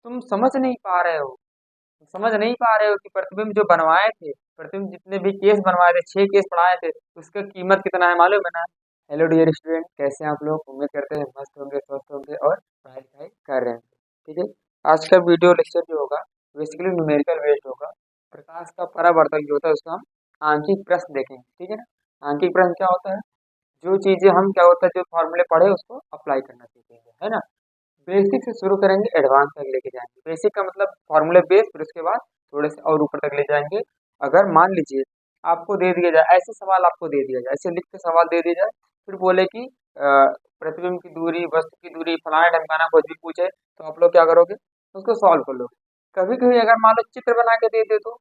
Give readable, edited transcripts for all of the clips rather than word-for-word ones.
तुम समझ नहीं पा रहे हो, समझ नहीं पा रहे हो कि प्रतिबिंब जो बनवाए थे, प्रतिबिंब जितने भी केस बनवाए थे, 6 केस पढ़ाए थे, उसका कीमत कितना है मालूम है ना? हेलो डियर स्टूडेंट, कैसे हैं आप लोग? उम्मीद करते हैं मस्त होंगे, स्वस्थ होंगे और पढ़ाई लिखाई कर रहे हैं। ठीक है। आज का वीडियो लेक्चर जो होगा बेसिकली न्यूमेरिकल बेस्ड होगा। प्रकाश का परावर्तक जो होता है उसका हम आंकिक प्रश्न देखेंगे। ठीक है ना? आंकिक प्रश्न क्या होता है? जो चीजें हम क्या होता है जो फॉर्मूले पढ़े उसको अप्लाई करना सीखेंगे, है ना? बेसिक से शुरू करेंगे, एडवांस तक लेके जाएंगे। बेसिक का मतलब फॉर्मूले बेस, फिर उसके बाद थोड़े से और ऊपर तक ले जाएंगे। अगर मान लीजिए आपको दे दिया जाए ऐसे सवाल, आपको दे दिया जाए ऐसे लिख के सवाल दे दिया जाए, फिर बोले कि प्रतिबिंब की दूरी, वस्तु की दूरी, फलाना ढमकाना कुछ भी पूछे, तो आप लोग क्या करोगे? उसको सॉल्व कर लोगे। कभी कभी अगर मान लो चित्र बना के दे दे, तो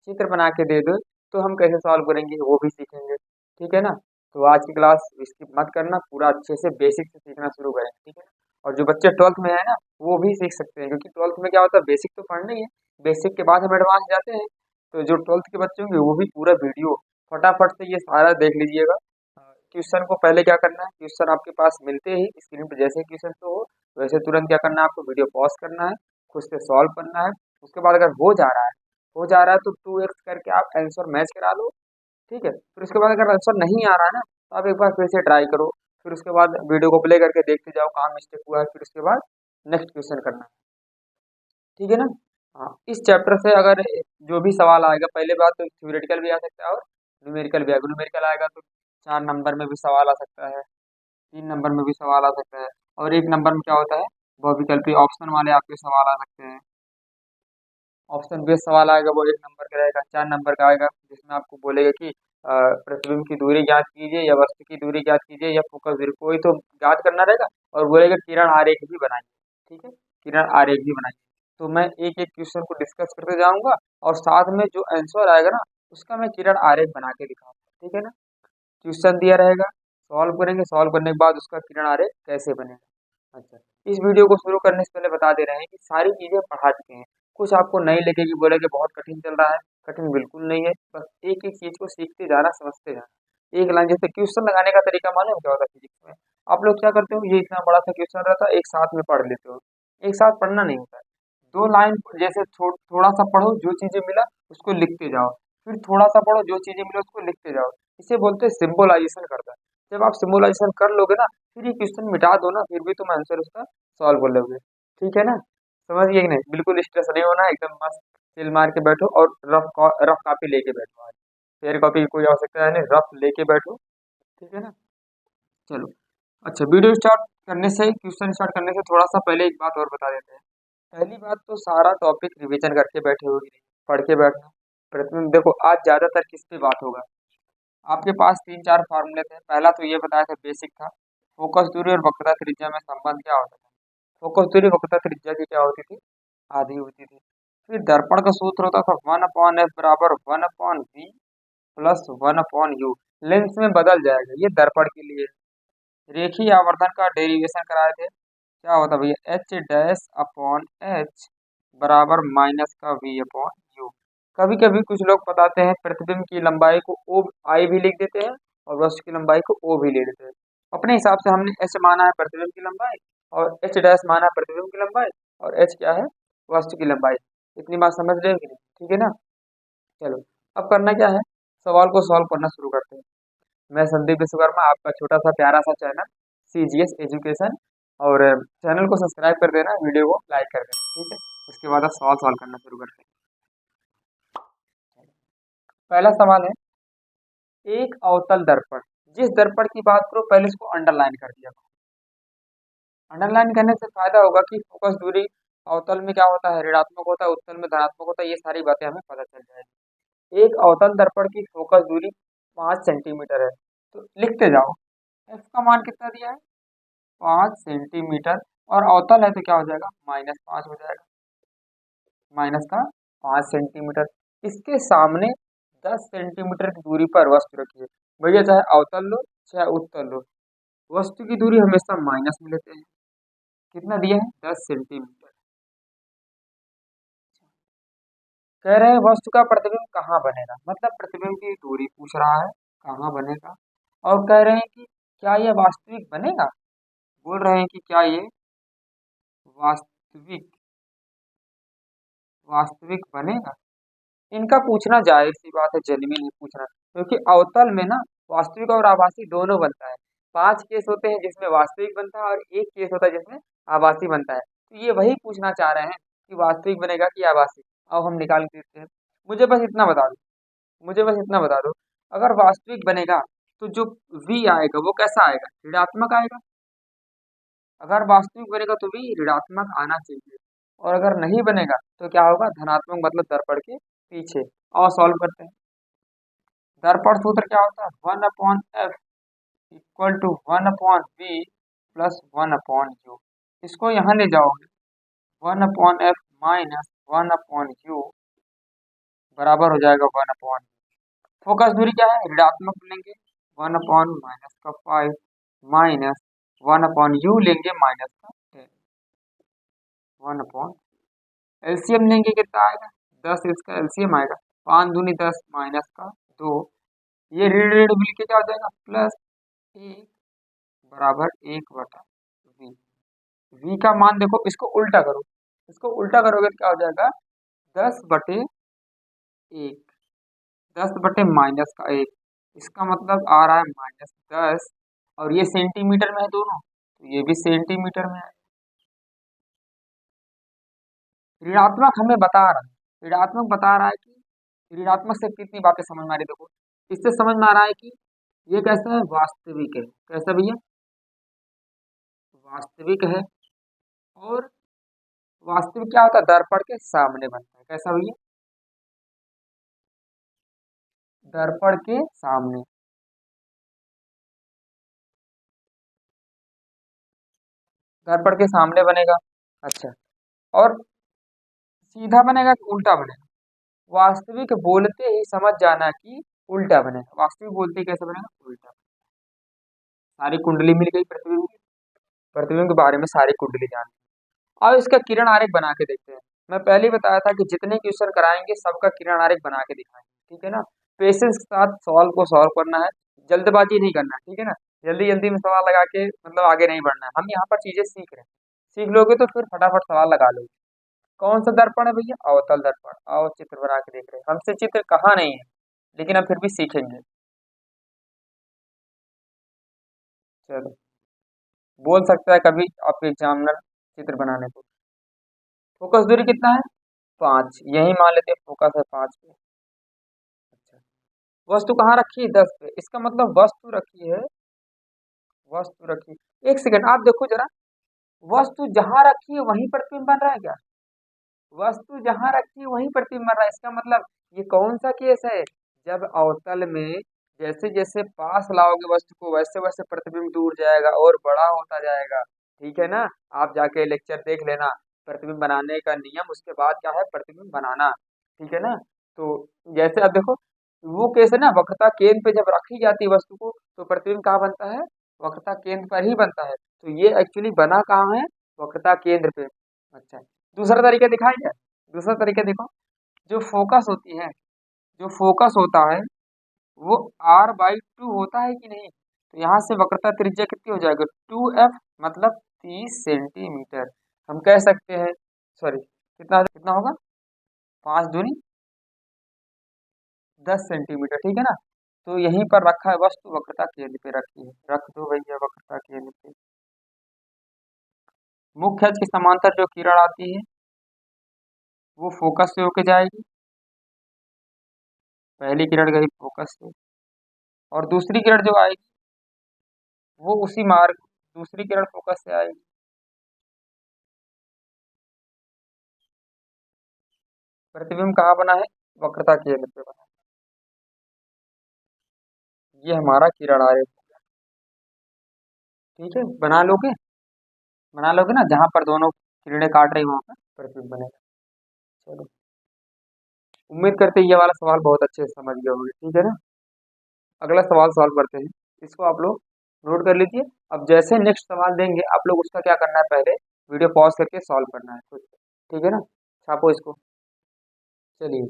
चित्र बना के दे दो तो हम कैसे सॉल्व करेंगे वो भी सीखेंगे। ठीक है ना? तो आज की क्लास स्किप मत करना, पूरा अच्छे से बेसिक से सीखना शुरू करेंगे। ठीक है? और जो बच्चे 12th में है ना, वो भी सीख सकते हैं, क्योंकि 12th में क्या होता है, बेसिक तो पढ़ना ही है, बेसिक के बाद हम एडवांस जाते हैं। तो जो 12th के बच्चे होंगे वो भी पूरा वीडियो फटाफट से ये सारा देख लीजिएगा। क्वेश्चन को पहले क्या करना है, क्वेश्चन आपके पास मिलते ही स्क्रीन पर जैसे क्वेश्चन तो हो, वैसे तुरंत क्या करना है, आपको वीडियो पॉज करना है, खुद से सॉल्व करना है। उसके बाद अगर हो जा रहा है तो 2x करके आप आंसर मैच करा लो। ठीक है? फिर उसके बाद अगर आंसर नहीं आ रहा है ना, तो आप एक बार फिर से ट्राई करो। फिर उसके बाद वीडियो को प्ले करके देखते जाओ कहाँ मिस्टेक हुआ है, फिर उसके बाद नेक्स्ट क्वेश्चन करना है। ठीक है ना? हाँ, इस चैप्टर से अगर जो भी सवाल आएगा, पहले बात तो थ्योरेटिकल भी आ सकता है और न्यूमेरिकल भी आएगा। न्यूमेरिकल आएगा तो 4 नंबर में भी सवाल आ सकता है, 3 नंबर में भी सवाल आ सकता है, और 1 नंबर में क्या होता है, बहुविकल्पी ऑप्शन वाले आपके सवाल आ सकते हैं। ऑप्शन बेस्ड सवाल आएगा, वो 1 नंबर का रहेगा। 4 नंबर का आएगा जिसमें आपको बोलेगा कि प्रतिबिंब की दूरी ज्ञात कीजिए, या वस्तु की दूरी ज्ञात कीजिए, या फोकस दूरी, कोई तो ज्ञात करना रहेगा। और बोलेगा किरण आरेख भी बनाइए। ठीक है? किरण आरेख भी बनाइए। तो मैं एक एक क्वेश्चन को डिस्कस करते जाऊंगा, और साथ में जो आंसर आएगा ना, उसका मैं किरण आरेख बना के दिखाऊंगा। ठीक है ना? क्वेश्चन दिया रहेगा, सॉल्व करेंगे, सॉल्व करने के बाद उसका किरण आरेख कैसे बनेगा। अच्छा, इस वीडियो को शुरू करने से पहले बता दे रहे हैं कि सारी चीजें पढ़ा चुके हैं। कुछ आपको नहीं लगेगी, बोलेगे बहुत कठिन चल रहा है, कठिन बिल्कुल नहीं है। बस एक एक चीज को सीखते जाना, समझते जाना। एक लाइन, जैसे क्वेश्चन लगाने का तरीका मालूम है क्या होता है फिजिक्स में? आप लोग क्या करते हो, ये इतना बड़ा सा क्वेश्चन रहता है, एक साथ में पढ़ लेते हो। एक साथ पढ़ना नहीं होता है। 2 लाइन जैसे थोड़ा सा पढ़ो, जो चीजें मिला उसको लिखते जाओ, फिर थोड़ा सा पढ़ो, जो चीजें मिला उसको लिखते जाओ। इसे बोलते हैं सिंबलाइजेशन करता है। जब आप सिंबलाइजेशन कर लोगे ना, फिर ये क्वेश्चन मिटा दो ना, फिर भी तुम आंसर उसका सॉल्व कर लोगे। ठीक है ना? समझ गए कि नहीं? बिल्कुल स्ट्रेस नहीं होना, एकदम मस्त चिल मार के बैठो, और रफ कॉपी लेके बैठो। आज फेयर कॉपी की कोई आवश्यकता है नहीं, रफ लेके बैठो। ठीक है ना? चलो। अच्छा, वीडियो स्टार्ट करने से, क्वेश्चन स्टार्ट करने से थोड़ा सा पहले एक बात और बता देते हैं। पहली बात तो सारा टॉपिक रिवीजन करके बैठे होगी, नहीं पढ़ के बैठना। प्रतिदिन देखो, आज ज्यादातर किस पे बात होगा? आपके पास 3 4 फार्मूले थे। पहला तो ये बताया था, बेसिक था, फोकस दूरी और वक्रता त्रिज्या में संबंध क्या होता था। फोकस दूरी वक्रता त्रिज्या की क्या होती थी? आधी होती थी। फिर दर्पण का सूत्र होता था 1/f बराबर 1/v प्लस 1/u। लेंस में बदल जाएगा, ये दर्पण के लिए। रेखीय आवर्धन का डेरिवेशन कराए थे, क्या होता भैया, एच डैश अपॉन एच बराबर माइनस का वी अपॉन यू। कभी कभी कुछ लोग बताते हैं प्रतिबिंब की लंबाई को ओ आई भी लिख देते हैं, और वस्तु की लंबाई को ओ भी ले लेते हैं। अपने हिसाब से हमने एच माना है प्रतिबिंब की लंबाई, और एच डैश माना है प्रतिबिंब की लंबाई, और एच क्या है, वस्तु की लंबाई। इतनी बात समझ रहे हो कि नहीं? ठीक है ना? चलो, अब करना क्या है, सवाल को सॉल्व करना शुरू करते हैं। मैं संदीप विश्वकर्मा, आपका छोटा सा प्यारा सा चैनल CGS एजुकेशन। और चैनल को सब्सक्राइब कर देना, वीडियो को लाइक कर देना। ठीक है? उसके बाद आप सवाल सॉल्व करना शुरू करते हैं। पहला सवाल है, एक अवतल दर्पण, जिस दर्पण की बात करो पहले इसको अंडरलाइन कर दिया करो। अंडरलाइन करने से फायदा होगा कि फोकस दूरी अवतल में क्या होता है, ऋणात्मक होता है, उत्तल में धनात्मक होता है, ये सारी बातें हमें पता चल जाएगी। एक अवतल दर्पण की फोकस दूरी 5 सेंटीमीटर है, तो लिखते जाओ। एफ का मान कितना दिया है? 5 सेंटीमीटर। और अवतल है तो क्या हो जाएगा, -5 हो जाएगा, माइनस का 5 सेंटीमीटर। इसके सामने 10 सेंटीमीटर की दूरी पर वस्तु रखिए। भैया चाहे अवतल लो चाहे उत्तल लो, वस्तु की दूरी हमेशा माइनस में लेते हैं। कितना दिया है? 10 सेंटीमीटर। कह रहे हैं वस्तु का प्रतिबिंब कहाँ बनेगा, मतलब प्रतिबिंब की दूरी पूछ रहा है, कहाँ बनेगा। और कह रहे हैं कि क्या यह वास्तविक बनेगा, बोल रहे हैं कि क्या ये वास्तविक वास्तविक बनेगा? इनका पूछना जायज सी बात है, जेन्युइन ही पूछना, क्योंकि अवतल में ना वास्तविक और आभासी दोनों बनता है। 5 केस होते हैं जिसमें वास्तविक बनता है और 1 केस होता है जिसमें आभासी बनता है। तो ये वही पूछना चाह रहे हैं कि वास्तविक बनेगा कि आभासी। अब हम निकाल के देखते हैं। मुझे बस इतना बता दो, मुझे बस इतना बता दो, अगर वास्तविक बनेगा तो जो v आएगा वो कैसा आएगा? ऋणात्मक आएगा। अगर वास्तविक बनेगा तो भी ऋणात्मक आना चाहिए, और अगर नहीं बनेगा तो क्या होगा? धनात्मक, मतलब दर्पण के पीछे। और सॉल्व करते हैं। दर्पण सूत्र क्या होता है? 1/f equal to 1/v plus 1/u। इसको यहाँ ले जाओगे, 1/f माइनस 1/u बराबर हो जाएगा 1/। फोकस दूरी क्या है? ऋणात्मक लेंगे 1/-5 माइनस 1/u लेंगे -10, 1/। एलसीएम लेंगे कितना आएगा? 10, इसका एलसीएम आएगा 5 दूनी 10 माइनस का 2, ये ऋण ऋण मिल के क्या हो जाएगा? +1 बराबर 1/v। v का मान देखो, इसको उल्टा करो, इसको उल्टा करोगे तो क्या हो जाएगा? 10/1, 10/-1, इसका मतलब आ रहा है -10, और ये सेंटीमीटर में है दोनों, तो ये भी सेंटीमीटर में है। ऋणात्मक हमें बता रहा है, ऋणात्मक बता रहा है कि ऋणात्मक से कितनी बातें समझ में आ रही है। देखो, इससे समझ में आ रहा है कि ये कैसा है? वास्तविक है। कैसा भैया? वास्तविक है। और वास्तविक क्या होता है? दर्पण के सामने बनता है। कैसा भैया? दर्पण के सामने। दर्पण के सामने बनेगा। अच्छा, और सीधा बनेगा कि उल्टा बनेगा? वास्तविक बोलते ही समझ जाना कि उल्टा बनेगा। वास्तविक बोलते ही कैसे बनेगा? उल्टा। सारी कुंडली मिल गई प्रतिबिंब की। प्रतिबिंब के बारे में सारी कुंडली जान। अब इसका किरण आरेख बना के देखते हैं। मैं पहले ही बताया था कि जितने क्वेश्चन कराएंगे सबका किरण आरेख बना के दिखाएंगे, ठीक है ना? पेशेंस के साथ सवाल को सॉल्व करना है, जल्दबाजी नहीं करना है, ठीक है ना? जल्दी जल्दी में सवाल लगा के मतलब आगे नहीं बढ़ना है। हम यहाँ पर चीजें सीख रहे हैं, सीख लोगे तो फिर फटाफट सवाल लगा लोगे। कौन सा दर्पण है भैया? अवतल दर्पण। आओ चित्र बना के देख रहे हैं। हमसे चित्र कहाँ नहीं है, लेकिन हम फिर भी सीखेंगे। चलो, बोल सकता है कभी आपके एग्जामिनर चित्र बनाने को। फोकस दूरी कितना है? 5, यही मान लेते हैं फोकस है 5 पे। अच्छा, वस्तु कहाँ रखी है? 10 पे। इसका मतलब वस्तु रखी है, वस्तु रखी। एक सेकंड, आप देखो जरा, वस्तु जहां रखी है वहीं प्रतिबिंब बन रहा है क्या? वस्तु जहां रखी है वहीं प्रतिबिंब बन रहा है। इसका मतलब ये कौन सा केस है? जब अवतल में जैसे जैसे पास लाओगे वस्तु को, वैसे वैसे प्रतिबिंब दूर जाएगा और बड़ा होता जाएगा, ठीक है ना? आप जाके लेक्चर देख लेना, प्रतिबिंब बनाने का नियम, उसके बाद क्या है? प्रतिबिंब बनाना, ठीक है ना? तो जैसे अब देखो, वो केस है ना, वक्रता केंद्र पे जब रखी जाती है वस्तु को तो प्रतिबिंब कहाँ बनता है? वक्रता केंद्र पर ही बनता है। तो ये एक्चुअली बना कहाँ है? वक्रता केंद्र पे। अच्छा, दूसरा तरीका दिखाएं क्या? दूसरा तरीका देखो, जो फोकस होती है, जो फोकस होता है वो r/2 होता है कि नहीं? तो यहाँ से वक्रता त्रिज्या कितनी हो जाएगी? 2f, मतलब 30 सेंटीमीटर। हम कह सकते हैं, सॉरी, कितना कितना होगा? 5 दूनी 10 सेंटीमीटर, ठीक है ना? तो यहीं पर रखा है वस्तु, वक्रता केंद्र पे रखी है। रख दो भैया वक्रता केंद्र पे। मुख्य अक्ष के समांतर जो किरण आती है वो फोकस से होके जाएगी। पहली किरण गई फोकस से, और दूसरी किरण जो आएगी वो उसी मार्ग, दूसरी किरण फोकस से आएगी। प्रतिबिंब कहाँ बना है? वक्रता केंद्र पे बना है। ये हमारा किरण आरेख, ठीक है? बना लोगे? बना लोगे ना? जहां पर दोनों किरणें काट रही वहां पर प्रतिबिंब बनेगा। चलो, उम्मीद करते हैं ये वाला सवाल बहुत अच्छे से समझ गए होंगे, ठीक है ना? अगला सवाल सॉल्व करते हैं। इसको आप लोग नोट कर लीजिए। अब जैसे नेक्स्ट सवाल देंगे आप लोग उसका क्या करना है? पहले वीडियो पॉज करके सॉल्व करना है खुद से, ठीक है ना? छापो इसको। चलिए,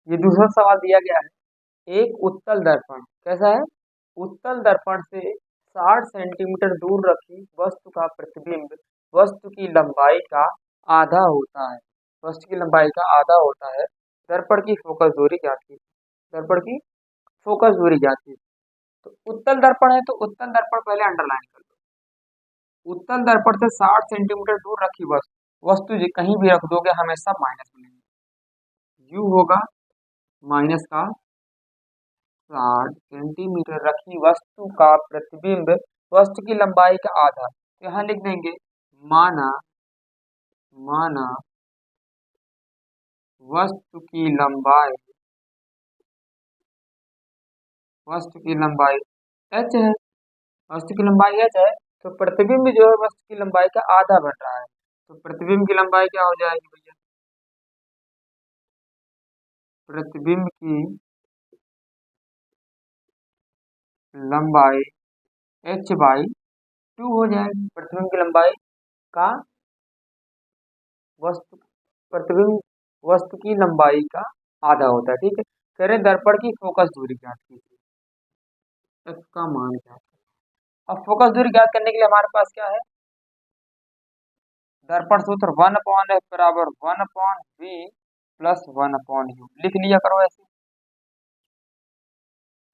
ये दूसरा सवाल दिया गया है। एक उत्तल दर्पण कैसा है? उत्तल दर्पण से 60 सेंटीमीटर दूर रखी वस्तु का प्रतिबिंब वस्तु की लंबाई का आधा होता है। वस्तु की लंबाई का आधा होता है। दर्पण की फोकस दूरी ज्ञात कीजिए। दर्पण की फोकस दूरी ज्ञात कीजिए। तो उत्तल दर्पण है तो उत्तल दर्पण पहले अंडरलाइन कर लो। उत्तल दर्पण से 60 सेंटीमीटर दूर रखी वस्तु, कहीं भी रख दोगे हमेशा माइनस मिलेंगे। यू होगा माइनस का 60 सेंटीमीटर रखी वस्तु का प्रतिबिंब वस्तु की लंबाई का आधा, तो यहाँ लिख देंगे माना माना वस्तु की लंबाई h है। वस्तु की लंबाई h है तो प्रतिबिंब जो है वस्तु की लंबाई का आधा बन रहा है, तो प्रतिबिंब की लंबाई क्या हो जाएगी भैया? प्रतिबिंब की लंबाई h/2 हो जाएगी। प्रतिबिंब की लंबाई का वस्तु प्रतिबिंब वस्तु की लंबाई का आधा होता है। ठीक है, कह रहे दर्पण की फोकस दूरी ज्ञात कीजिए। इसका मान क्या है? अब फोकस दूरी ज्ञात करने के लिए हमारे पास क्या है? दर्पण सूत्र 1/f बराबर 1/v प्लस 1/u लिख लिया करो। ऐसे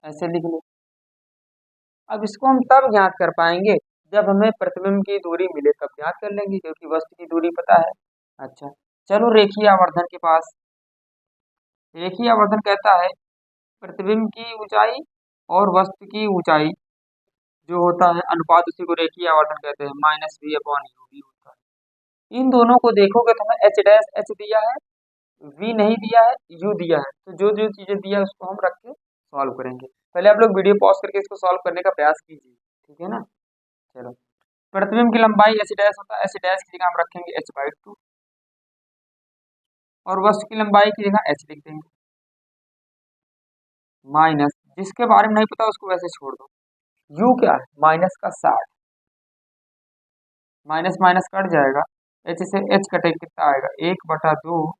ऐसे लिख लो। अब इसको हम तब ज्ञात कर पाएंगे जब हमें प्रतिबिंब की दूरी मिले, तब ज्ञात कर लेंगे क्योंकि वस्तु की दूरी पता है। अच्छा, चलो रेखीय आवर्धन के पास। रेखीय आवर्धन कहता है प्रतिबिंब की ऊंचाई और वस्तु की ऊंचाई जो होता है अनुपात, उसी को रेखीय आवर्धन कहते हैं। -v/u भी होता है। इन दोनों को देखोगे तो हमें h' दिया है, v नहीं दिया है, u दिया है। तो जो जो चीजें दिया है उसको हम रख के सॉल्व करेंगे। पहले आप लोग वीडियो पॉज करके इसको सॉल्व करने का प्रयास कीजिए, ठीक है ना। चलो, प्रतिबिंब की लंबाई h' होता है, h' की जगह हम रखेंगे h/2 और वस्तु की लंबाई की जगह h लिख देंगे। माइनस, जिसके बारे में नहीं पता उसको वैसे छोड़ दो। u क्या है? माइनस का 60, माइनस माइनस कट जाएगा, h से h कटे कितना आएगा? 1/2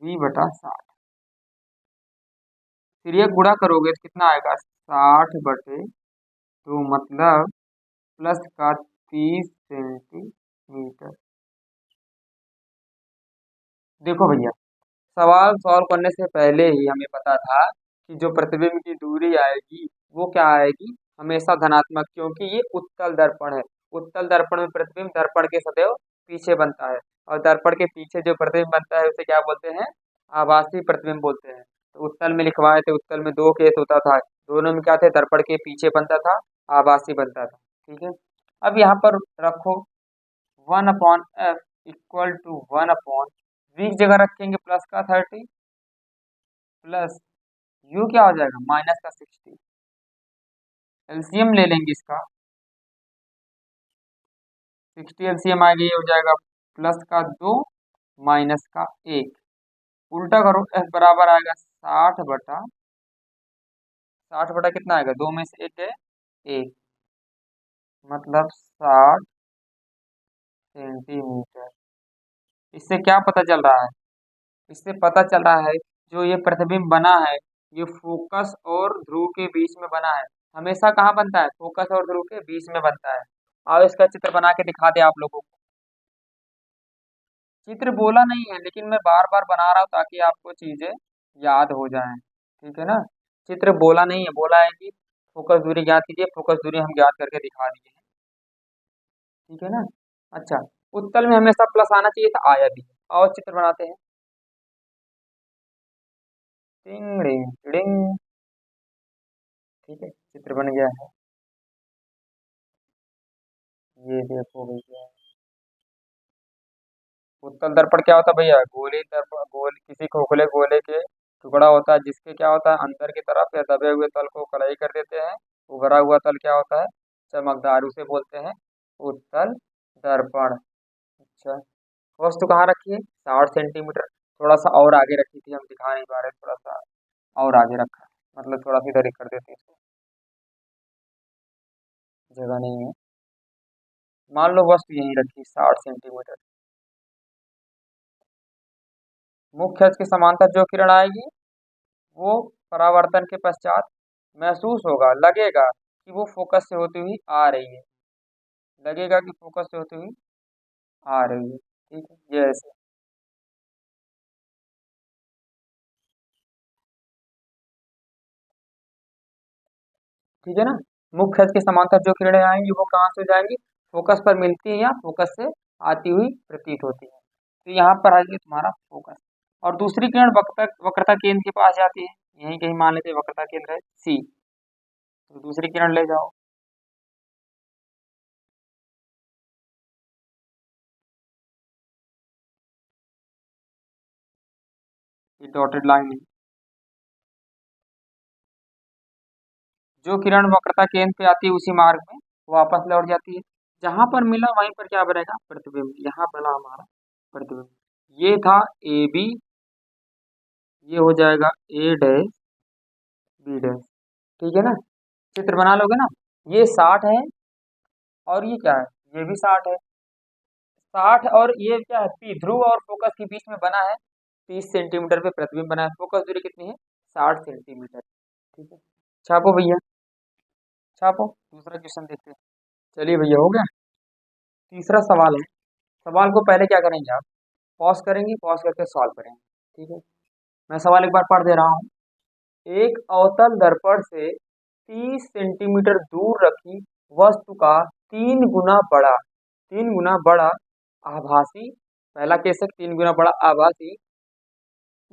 v/60। फिर ये गुणा करोगे तो कितना आएगा? 60/2 मतलब प्लस का 30 सेंटीमीटर। देखो भैया, सवाल सॉल्व करने से पहले ही हमें पता था कि जो प्रतिबिंब की दूरी आएगी वो क्या आएगी? हमेशा धनात्मक, क्योंकि ये उत्तल दर्पण है। उत्तल दर्पण में प्रतिबिंब दर्पण के सदैव पीछे बनता है, और दर्पण के पीछे जो प्रतिबिंब बनता है उसे क्या बोलते हैं? आभासी प्रतिबिंब बोलते हैं। तो उत्तल में लिखवाए थे, उत्तल में दो केस होता था, दोनों में क्या थे? दर्पण के पीछे बनता था, आभासी बनता था। ठीक है, अब यहाँ पर रखो 1/f इक्वल टू 1/v की जगह रखेंगे प्लस का 30 प्लस यू क्या हो जाएगा? माइनस का 60। एलसीएम ले लेंगे इसका, 60 एलसीएम आएगा, ये हो जाएगा प्लस का 2 माइनस का 1। उल्टा करो, एफ बराबर आएगा 60/60 कितना आएगा? 2 में से 1 है 1, मतलब 60 सेंटीमीटर। इससे क्या पता चल रहा है? इससे पता चल रहा है जो ये प्रतिबिंब बना है ये फोकस और ध्रुव के बीच में बना है। हमेशा कहाँ बनता है? फोकस और ध्रुव के बीच में बनता है। और इसका चित्र बना के दिखा दे आप लोगों को। चित्र बोला नहीं है लेकिन मैं बार बार बना रहा हूँ ताकि आपको चीजें याद हो जाएं, ठीक है ना। चित्र बोला नहीं है, बोला है कि फोकस दूरी ज्ञात कीजिए, फोकस दूरी हम ज्ञात करके दिखा दिए हैं, ठीक है ना। अच्छा, उत्तल में हमेशा प्लस आना चाहिए था, आया भी है। और चित्र बनाते हैं। टिंग डिंग डिंग। ठीक है, चित्र बन गया है। ये देखो भैया, उत्तल दर्पण क्या होता है भैया? गोली दर्पण, गोल किसी खोखले गोले के टुकड़ा होता है जिसके क्या होता है? अंदर की तरफ या दबे हुए तल को कलई कर देते हैं। उभरा हुआ तल क्या होता है? चमकदार, उसे बोलते हैं उत्तल दर्पण। अच्छा, वस्तु कहाँ रखी है? 60 सेंटीमीटर। थोड़ा सा और आगे रखी थी, हम दिखा नहीं पा रहे, थोड़ा सा और आगे रखा है, मतलब थोड़ा सा इधर ही कर देते हैं इसको, जगह नहीं है। मान लो वस्तु यहीं रखी 60 सेंटीमीटर। मुख्य अक्ष के समांतर जो किरण आएगी वो परावर्तन के पश्चात महसूस होगा, लगेगा कि वो फोकस से होती हुई आ रही है, लगेगा कि फोकस से होती हुई आ रही है। ठीक है, ये ऐसे ठीक है ना। मुख्य अक्ष के समांतर जो किरणें आएंगी वो कहाँ से जाएंगी, फोकस पर मिलती है या फोकस से आती हुई प्रतीत होती है। तो यहाँ पर आ गया तुम्हारा फोकस। और दूसरी किरण वक्रता वक्रता केंद्र के पास जाती है, यहीं कहीं मान लेते हैं वक्रता केंद्र है सी। तो दूसरी किरण ले जाओ। ये डॉटेड लाइन है। जो किरण वक्रता केंद्र पे आती है उसी मार्ग में वापस लौट जाती है। जहां पर मिला वहीं पर क्या बनेगा, प्रतिबिंब। यहाँ बना हमारा प्रतिबिंब। ये था ए बी, ये हो जाएगा ए डैश बी डैश। ठीक है ना, चित्र बना लोगे ना। ये 60 है और ये क्या है, ये भी 60 है। 60 और ये क्या है, पी ध्रुव और फोकस के बीच में बना है। 30 सेंटीमीटर पे प्रतिबिंब बना है। फोकस दूरी कितनी है, 60 सेंटीमीटर। ठीक है, छापो भैया, छापो। दूसरा क्वेश्चन देखते हैं। चलिए भैया, हो गया। तीसरा सवाल है। सवाल को पहले क्या करेंगे आप, पॉज करेंगे, पॉज करके सॉल्व करेंगे। ठीक है, मैं सवाल एक बार पढ़ दे रहा हूँ। एक अवतल दर्पण से 30 सेंटीमीटर दूर रखी वस्तु का 3 गुना बड़ा आभासी, पहला केस है 3 गुना बड़ा आभासी,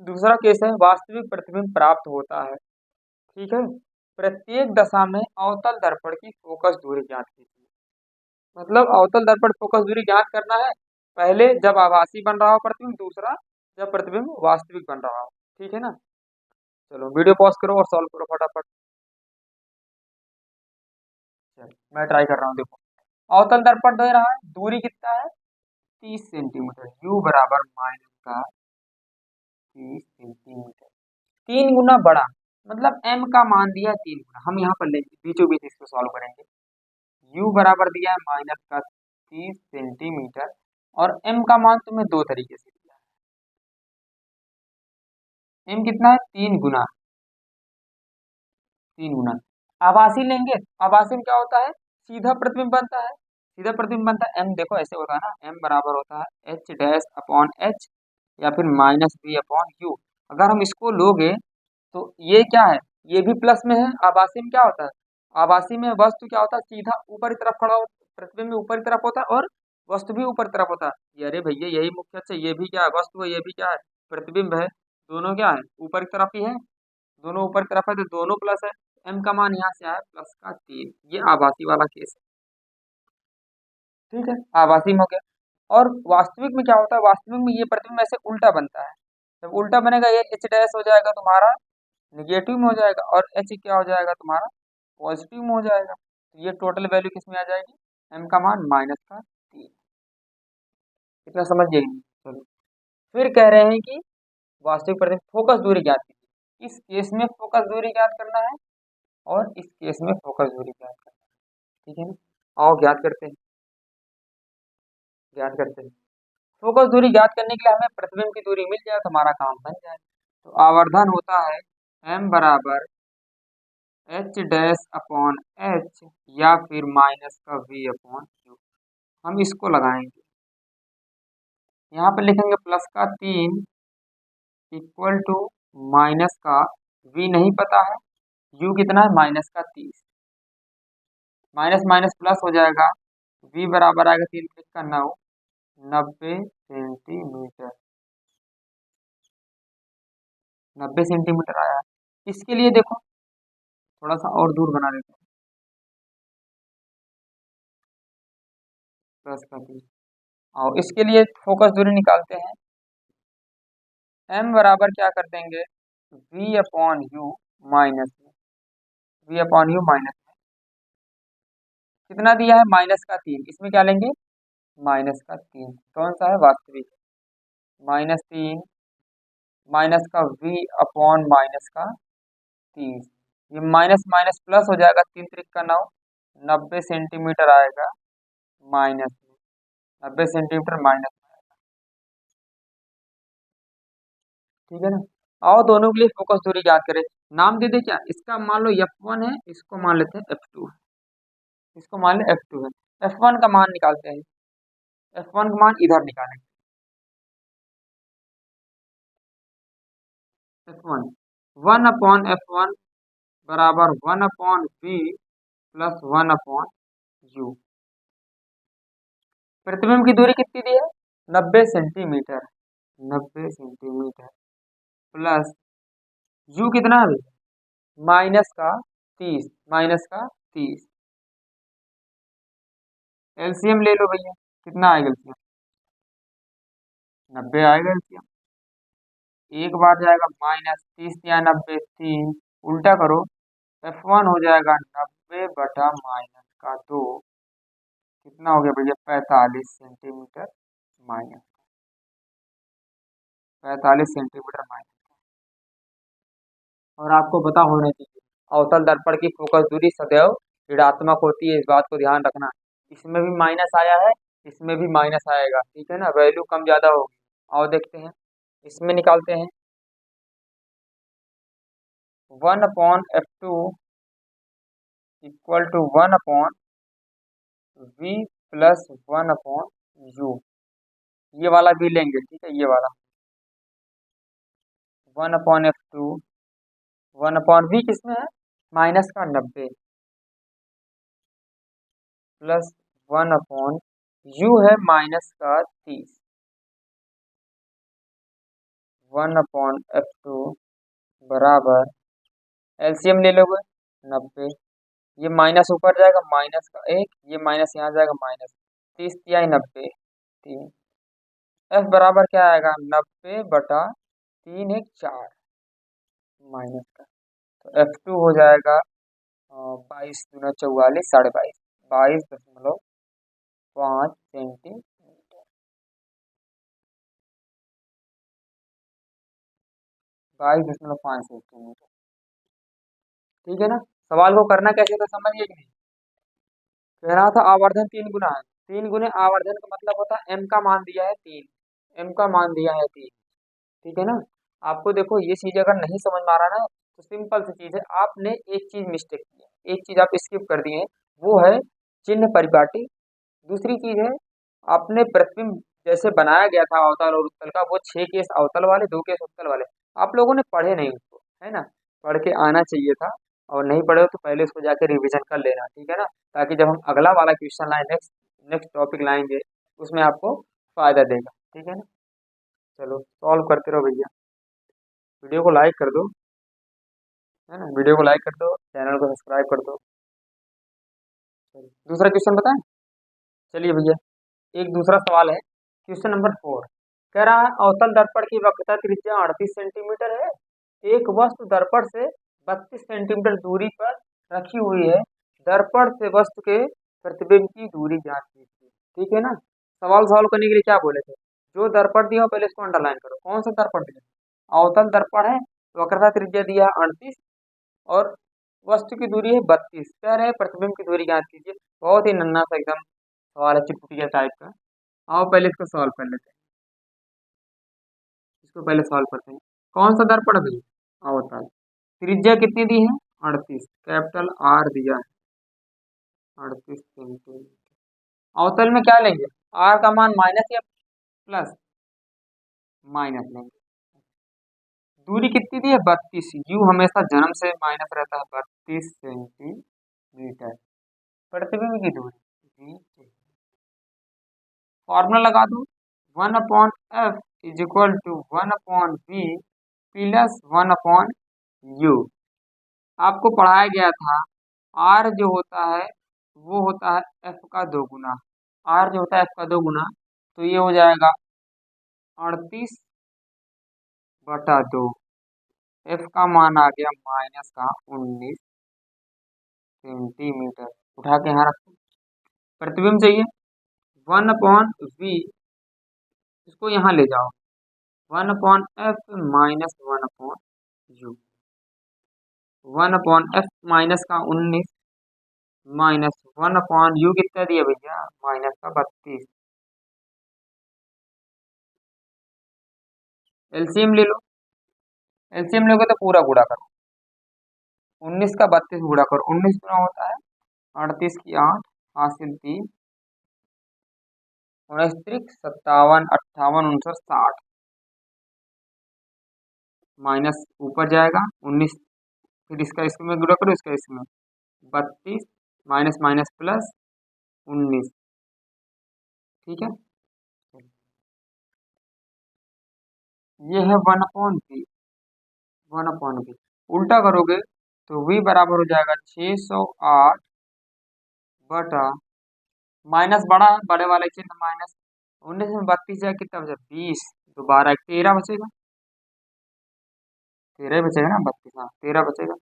दूसरा केस है वास्तविक प्रतिबिंब प्राप्त होता है। ठीक है, प्रत्येक दशा में अवतल दर्पण की फोकस दूरी ज्ञात कीजिए। मतलब अवतल दर्पण फोकस दूरी ज्ञात करना है, पहले जब आभासी बन रहा हो प्रतिबिंब, दूसरा जब प्रतिबिंब वास्तविक बन रहा हो। ठीक है ना। चलो वीडियो पॉज करो और सॉल्व करो फटाफट। चलो मैं ट्राई कर रहा हूँ, देखो। अवतल दर्पण दे रहा है, दूरी कितना है, 30 सेंटीमीटर। यू बराबर माइनस का 30 सेंटीमीटर। 3 गुना बड़ा, मतलब m का मान दिया है 3 गुना। हम यहाँ पर लेंगे बीचों बीच, इसको सॉल्व करेंगे। u बराबर दिया है माइनस का 30 सेंटीमीटर, और m का मान तुम्हें दो तरीके से दिया है। m कितना है, 3 गुना। 3 गुना आभासी लेंगे। आभासी में क्या होता है, सीधा प्रतिबिंब बनता है। सीधा प्रतिबिंब बनता है, m देखो ऐसे होता है ना, m बराबर होता है h डैश अपॉन h, या फिर माइनस बी अपॉन यू। अगर हम इसको लोगे तो ये क्या है, ये भी प्लस में है। आभासी में क्या होता है, आभासी में वस्तु क्या होता है, सीधा ऊपर की तरफ खड़ा हो, प्रतिबिंब भी ऊपर की तरफ होता है और वस्तु भी ऊपर की तरफ होता है। ये अरे भैया यही मुख्य अक्ष है, ये भी क्या है, वस्तु है, ये भी क्या है, प्रतिबिंब है। दोनों क्या है, ऊपर की तरफ ही है। दोनों ऊपर की तरफ है तो दोनों प्लस है। m का मान यहाँ से आया प्लस का 3। ये आभासी वाला केस है। ठीक है, आभासी में हो गया। और वास्तविक में क्या होता है, वास्तविक में ये प्रतिबिंब ऐसे उल्टा बनता है। जब उल्टा बनेगा ये एच डैश हो जाएगा तुम्हारा निगेटिव में हो जाएगा, और एच क्या हो जाएगा तुम्हारा पॉजिटिव में हो जाएगा। तो ये टोटल वैल्यू किस में आ जाएगी, m का मान माइनस का 3। इतना समझ गए कि नहीं? चलो, फिर कह रहे हैं कि वास्तविक प्रतिबिंब फोकस दूरी ज्ञात कीजिए। इस केस में फोकस दूरी ज्ञात करना है और इस केस में फोकस दूरी ज्ञात करना है। ठीक है ना, आओ ज्ञात करते हैं, ज्ञात करते हैं। फोकस दूरी ज्ञात करने के लिए हमें प्रतिबिंब की दूरी मिल जाए तो हमारा काम बन जाए। तो आवर्धन होता है m बराबर h डैश अपॉन h, या फिर माइनस का v अपॉन q। हम इसको लगाएंगे, यहाँ पे लिखेंगे प्लस का 3 इक्वल टू माइनस का v नहीं पता है, u कितना है माइनस का 30। माइनस माइनस प्लस हो जाएगा, v बराबर आएगा 3 का 9, 90 सेंटीमीटर। 90 सेंटीमीटर आया। इसके लिए देखो थोड़ा सा और दूर बना देते हैं, प्लस का 3। और इसके लिए फोकस दूरी निकालते हैं। m बराबर क्या कर देंगे, v अपॉन यू माइनस में, v अपॉन यू माइनस में कितना दिया है -3। इसमें क्या लेंगे, -3। कौन सा है, वास्तविक। -3 माइनस का v अपॉन माइनस का 30। ये माइनस माइनस प्लस हो जाएगा, 3 3 का 9, 90 सेंटीमीटर आएगा माइनस में, 90 सेंटीमीटर माइनस में। ठीक है ना। आओ दोनों के लिए फोकस दूरी ज्ञात करें। नाम दे दे क्या, इसका मान लो f1 है, इसको मान लेते हैं f2 है, इसको मान ले f2 है। f1 का मान निकालते हैं, f1 का मान इधर निकालेंगे। f1 1 अपॉन f1 बराबर 1 अपॉन v प्लस 1/u। प्रतिबिंब की दूरी कितनी दी है? 90 सेंटीमीटर। 90 सेंटीमीटर प्लस u कितना है भैया? -30। -30 एलसीएम ले लो भैया, कितना आएगा एलसीएम? 90 आएगा एलसीएम। एक बार जाएगा -30 या 90, 3 उल्टा करो, F1 हो जाएगा 90/-2। कितना हो गया भैया? 45 सेंटीमीटर माइनस। 45 सेंटीमीटर। और आपको पता होना चाहिए अवतल दर्पण की फोकस दूरी सदैव ऋणात्मक होती है, इस बात को ध्यान रखना। इसमें भी माइनस आया है, इसमें भी माइनस आएगा, ठीक है ना, वैल्यू कम ज्यादा होगी। और देखते हैं, इसमें निकालते हैं 1/F2 equal to 1/V plus 1/u। ये वाला भी लेंगे, ठीक है, ये वाला 1/F2 1/V किसमें है? माइनस का 90 प्लस 1/u है -30। 1/F2 बराबर, एलसीएम ले लोगे 90, ये माइनस ऊपर जाएगा -1, ये माइनस यहाँ जाएगा -30 या 90 3। एफ बराबर क्या आएगा? 90/3 एक 4 माइनस का, तो F2 हो जाएगा 22×4 = 22.5, 22.5 सेंटीमीटर। 22.5 सेंटीमीटर, ठीक है ना। सवाल को करना कैसे था समझिए कि नहीं। कह रहा था आवर्धन 3 गुना है, 3 गुने आवर्धन का मतलब होता है m का मान दिया है 3, m का मान दिया है 3, ठीक है ना। आपको देखो ये चीज अगर नहीं समझ में आ रहा ना, तो सिंपल सी चीज है, आपने एक चीज मिस्टेक की है, एक चीज आप स्किप कर दिए हैं, वो है चिन्ह परिपाटी। दूसरी चीज है, आपने प्रतिबिंब जैसे बनाया गया था अवतल और उत्तल का, वो 6 केस अवतल वाले 2 केस उत्तल वाले, आप लोगों ने पढ़े नहीं उसको, है ना। पढ़ के आना चाहिए था, और नहीं पढ़े हो तो पहले उसको जाके रिवीजन कर लेना, ठीक है ना, ताकि जब हम अगला वाला क्वेश्चन लाए, नेक्स्ट नेक्स्ट टॉपिक लाएंगे, उसमें आपको फायदा देगा, ठीक है ना। चलो सॉल्व करते रहो भैया, वीडियो को लाइक कर दो, है ना, वीडियो को लाइक कर दो, चैनल को सब्सक्राइब कर दो। चलो, दूसरा क्वेश्चन बताएं। चलिए भैया, एक दूसरा सवाल है, क्वेश्चन नंबर 4। कह रहा है अवतल दर्पण की वक्रता त्रिज्या 38 सेंटीमीटर है, एक वस्तु दर्पण से 32 सेंटीमीटर दूरी पर रखी हुई है, दर्पण से वस्तु के प्रतिबिंब की दूरी ज्ञात कीजिए, ठीक है ना। सवाल सॉल्व करने के लिए क्या बोले थे? जो दर्पण दिया हो पहले इसको अंडरलाइन करो, कौन सा दर्पण दिया? अवतल दर्पण है, वक्रता त्रिज्या दिया है 38, और वस्तु की दूरी है 32, कह रहे हैं प्रतिबिंब की दूरी ज्ञात कीजिए। बहुत ही नन्हा सा एकदम सवाल है, चिपटिया टाइप का। आओ पहले इसको सॉल्व कर लेते हैं, इसको पहले सॉल्व करते हैं। कौन सा दर्पण भी? अवतल। त्रिज्या कितनी दी है? 38, कैपिटल आर दिया है 38 सेंटीमीटर। अवतल में क्या लेंगे? आर का मान माइनस या प्लस? माइनस लेंगे। दूरी कितनी दी है? 32, यू हमेशा जन्म से माइनस रहता है, 32 सेंटीमीटर। प्रतिबिंब की दूरी फॉर्मूला लगा दो, 1/F is equal to 1/V plus 1/u। आपको पढ़ाया गया था आर जो होता है वो होता है एफ का 2 गुना, आर जो होता है एफ का 2 गुना, तो ये हो जाएगा 38/2। एफ का मान आ गया -19 सेंटीमीटर। उठा के यहाँ रखो, प्रतिबिंब चाहिए 1/V, इसको यहाँ ले जाओ, 1/F minus 1/u। 1/F minus का 19 माइनस 1/u कितना दिया भैया? माइनस का 32। एलसीएम ले लो, एलसीएम लोगे तो पूरा गुणा करो, 19 का 32 गुणा करो, 19 गुना होता है 38 की 8 हासिल 3 19 त्रिक 57 58 59 60, माइनस ऊपर जाएगा 19, फिर इसका इसमें गुणा करो, इसका इसमें 32 माइनस माइनस प्लस 19। ठीक है, ये है 1/v। 1/v उल्टा करोगे तो v बराबर हो जाएगा 608 बटा, माइनस बड़ा है, बड़े वाले चिन्ह माइनस, 19 में 32 जाए कितना बचा, 20, तो 12 13 बचेगा। 13 बचेगा ना, 32, हाँ 13 बचेगा।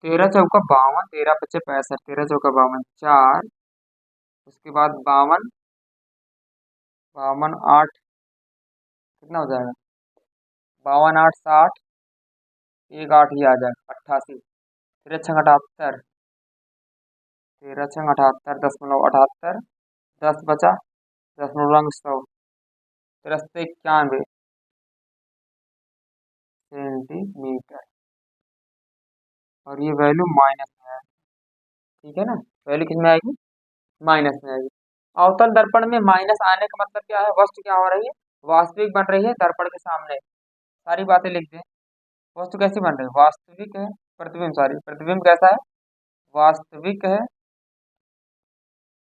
13 चौका 52, 13 × 5 = 65, 13 × 4 = 4, उसके बाद 52, 52 8 कितना हो जाएगा, 52 8 60, एक 8 ही आ जाएगा 88, 13 × 6 = 78, 13 × 6 = 78 10 बचा, 10 × 100, 93 सेंटीमीटर, और ये वैल्यू माइनस में है। ठीक है ना, वैल्यू किस में आएगी, माइनस में आएगी। अवतल दर्पण में माइनस आने का मतलब क्या है, वस्तु क्या हो रही है, वास्तविक बन रही है दर्पण के सामने। सारी बातें लिख दें। वस्तु कैसी बन रही है, वास्तविक है, प्रतिबिंब, सॉरी प्रतिबिंब कैसा है, वास्तविक है।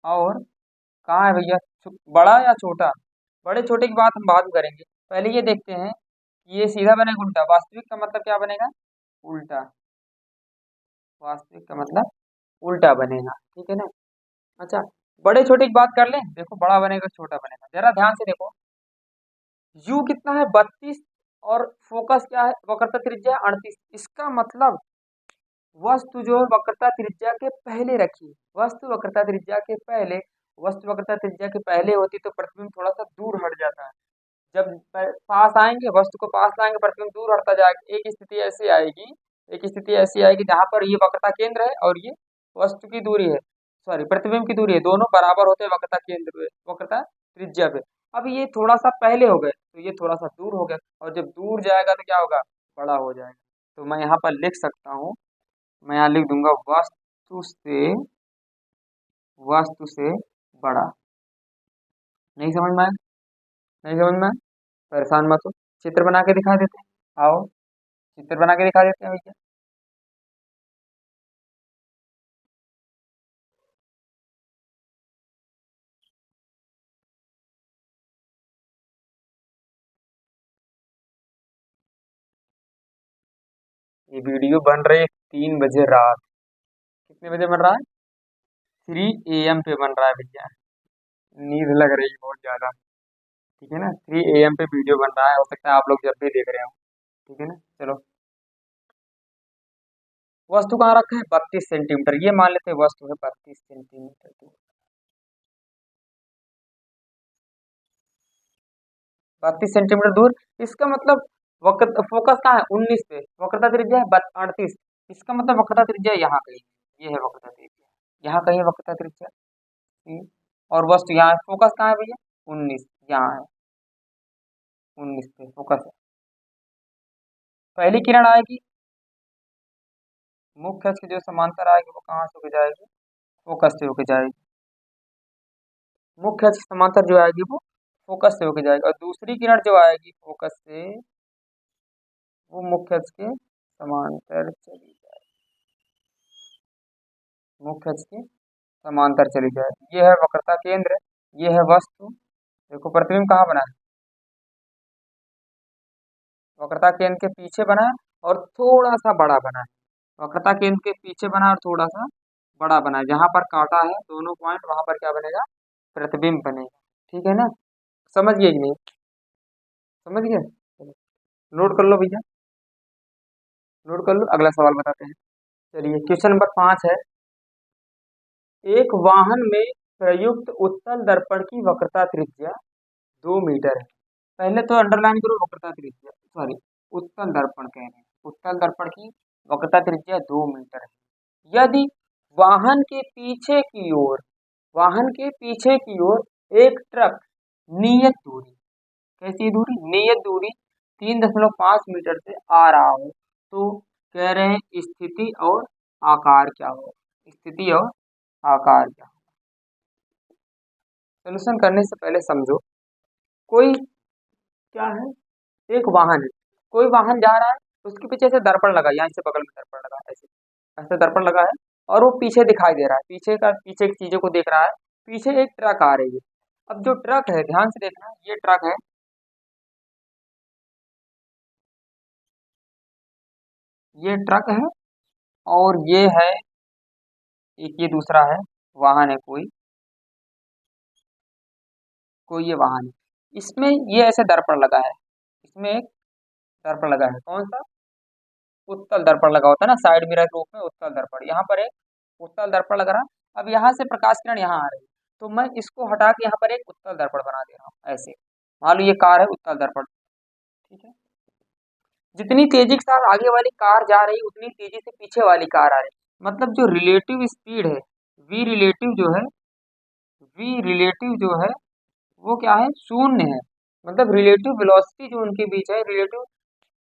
और कहाँ है भैया, बड़ा या छोटा, बड़े छोटे की बात हम बाद में करेंगे, पहले ये देखते हैं कि ये सीधा बनेगा उल्टा, वास्तविक का मतलब क्या बनेगा, उल्टा, वास्तविक का मतलब उल्टा बनेगा। ठीक है ना। अच्छा, बड़े छोटे की बात कर लें, देखो बड़ा बनेगा छोटा बनेगा, जरा ध्यान से देखो। यू कितना है, 32, और फोकस क्या है, वक्रता त्रिज्या 38, इसका मतलब वस्तु जो है वक्रता त्रिज्या के पहले रखी, वस्तु वक्रता त्रिज्या के पहले, वस्तु वक्रता त्रिज्या के पहले होती तो प्रतिबिंब थोड़ा सा दूर हट जाता है, जब पास आएंगे, वस्तु को पास लाएंगे, प्रतिबिंब दूर हटता जाएगा। एक स्थिति ऐसी आएगी, एक स्थिति ऐसी आएगी जहां पर ये वक्रता केंद्र है और ये वस्तु की दूरी है, सॉरी प्रतिबिंब की दूरी है, दोनों बराबर होते हैं वक्रता केंद्र पे, वक्रता त्रिज्या पे। अब ये थोड़ा सा पहले हो गए तो ये थोड़ा सा दूर हो गया, और जब दूर जाएगा तो क्या होगा, बड़ा हो जाएगा। तो मैं यहाँ पर लिख सकता हूँ, मैं यहाँ लिख दूंगा वस्तु से बड़ा। नहीं समझ में आया, नहीं समझ में आया, परेशान मत हो, चित्र बना के दिखा देते हैं, आओ चित्र बना के दिखा देते हैं भैया। ये वीडियो बन रही है 3 बजे रात, कितने बजे बन रहा है, 3 AM पे बन रहा है भैया, नींद लग रही है बहुत ज्यादा। ठीक है ना, 3 AM पे वीडियो बन रहा है, हो सकता है आप लोग जब भी देख रहे हो। ठीक है ना, चलो, वस्तु कहाँ रखा है, 32 सेंटीमीटर, ये मान लेते हैं वस्तु है 32 सेंटीमीटर की, 32 सेंटीमीटर दूर। इसका मतलब वक्र फोकस कहाँ है, 19 पे, वक्रता त्रिज्या है 38, इसका मतलब वक्रता त्रिज्या यहाँ कहीं, ये है वक्रता त्रिज्या, यहाँ कहीं है वक्रता त्रिज्या। और वस्तु यहाँ है, फोकस कहाँ है भैया, 19 यहाँ है, 19 पे फोकस है। पहली किरण आएगी, मुख्य अक्ष के जो समांतर आएगी वो कहाँ से होके जाएगी, फोकस से होके जाएगी, मुख्य अक्ष के समांतर जो आएगी वो फोकस से होके जाएगी, और दूसरी किरण जो आएगी फोकस से वो मुख्य अक्ष के समांतर चली जाएगी, मुख्य अक्ष के समांतर चली जाएगी। ये है वक्रता केंद्र, ये है वस्तु। देखो प्रतिबिंब कहाँ बना है, वक्रता केंद्र के पीछे बना है और थोड़ा सा बड़ा बना है, वक्रता केंद्र के पीछे बना है और थोड़ा सा बड़ा बना है, जहां पर कांटा है दोनों पॉइंट वहां पर क्या बनेगा, प्रतिबिंब बनेगा। ठीक है ना, समझ गए कि नहीं, समझ गए, चलो, नोट कर लो भैया, नोट कर लो, अगला सवाल बताते हैं। चलिए क्वेश्चन नंबर 5 है, एक वाहन में प्रयुक्त उत्तल दर्पण की वक्रता त्रिज्या 2 मीटर है। पहले तो अंडरलाइन करो, वक्रता त्रिज्या, सॉरी उत्तल दर्पण कह रहे हैं, उत्तल दर्पण की वक्रता त्रिज्या 2 मीटर है। यदि वाहन के पीछे की ओर, वाहन के पीछे की ओर एक ट्रक नियत दूरी, कैसी दूरी, नियत दूरी 3.5 मीटर से आ रहा हो, तो कह रहे हैं स्थिति और आकार क्या हो, स्थिति और आकार क्या हो। सोल्यूशन करने से पहले समझो, कोई क्या है, एक वाहन है, कोई वाहन जा रहा है तो उसके पीछे ऐसे दर्पण लगा, यहाँ से बगल में दर्पण लगा, ऐसे ऐसे दर्पण लगा है, और वो पीछे दिखाई दे रहा है, पीछे की चीजों को देख रहा है। पीछे एक ट्रक आ रही है। अब जो ट्रक है, ध्यान से देखना, ये ट्रक है, ये ट्रक है, और ये है एक, ये दूसरा है, वाहन है, कोई कोई ये वाहन है। इसमें ये ऐसे दर्पण लगा है, इसमें एक दर्पण लगा है, कौन सा? उत्तल दर्पण लगा होता है ना, साइड मिरर के रूप में उत्तल दर्पण, यहाँ पर एक उत्तल दर्पण लग रहा है। अब यहाँ से प्रकाश किरण यहाँ आ रही है, तो मैं इसको हटा के यहाँ पर एक उत्तल दर्पण बना दे रहा हूँ, ऐसे। मान लो ये कार है, उत्तल दर्पण, ठीक है। जितनी तेजी के साथ आगे वाली कार जा रही है, उतनी तेजी से पीछे वाली कार आ रही है। मतलब जो रिलेटिव स्पीड है, वी रिलेटिव जो है, वी रिलेटिव जो है, वो क्या है? शून्य है। मतलब रिलेटिव वेलोसिटी जो उनके बीच है, रिलेटिव,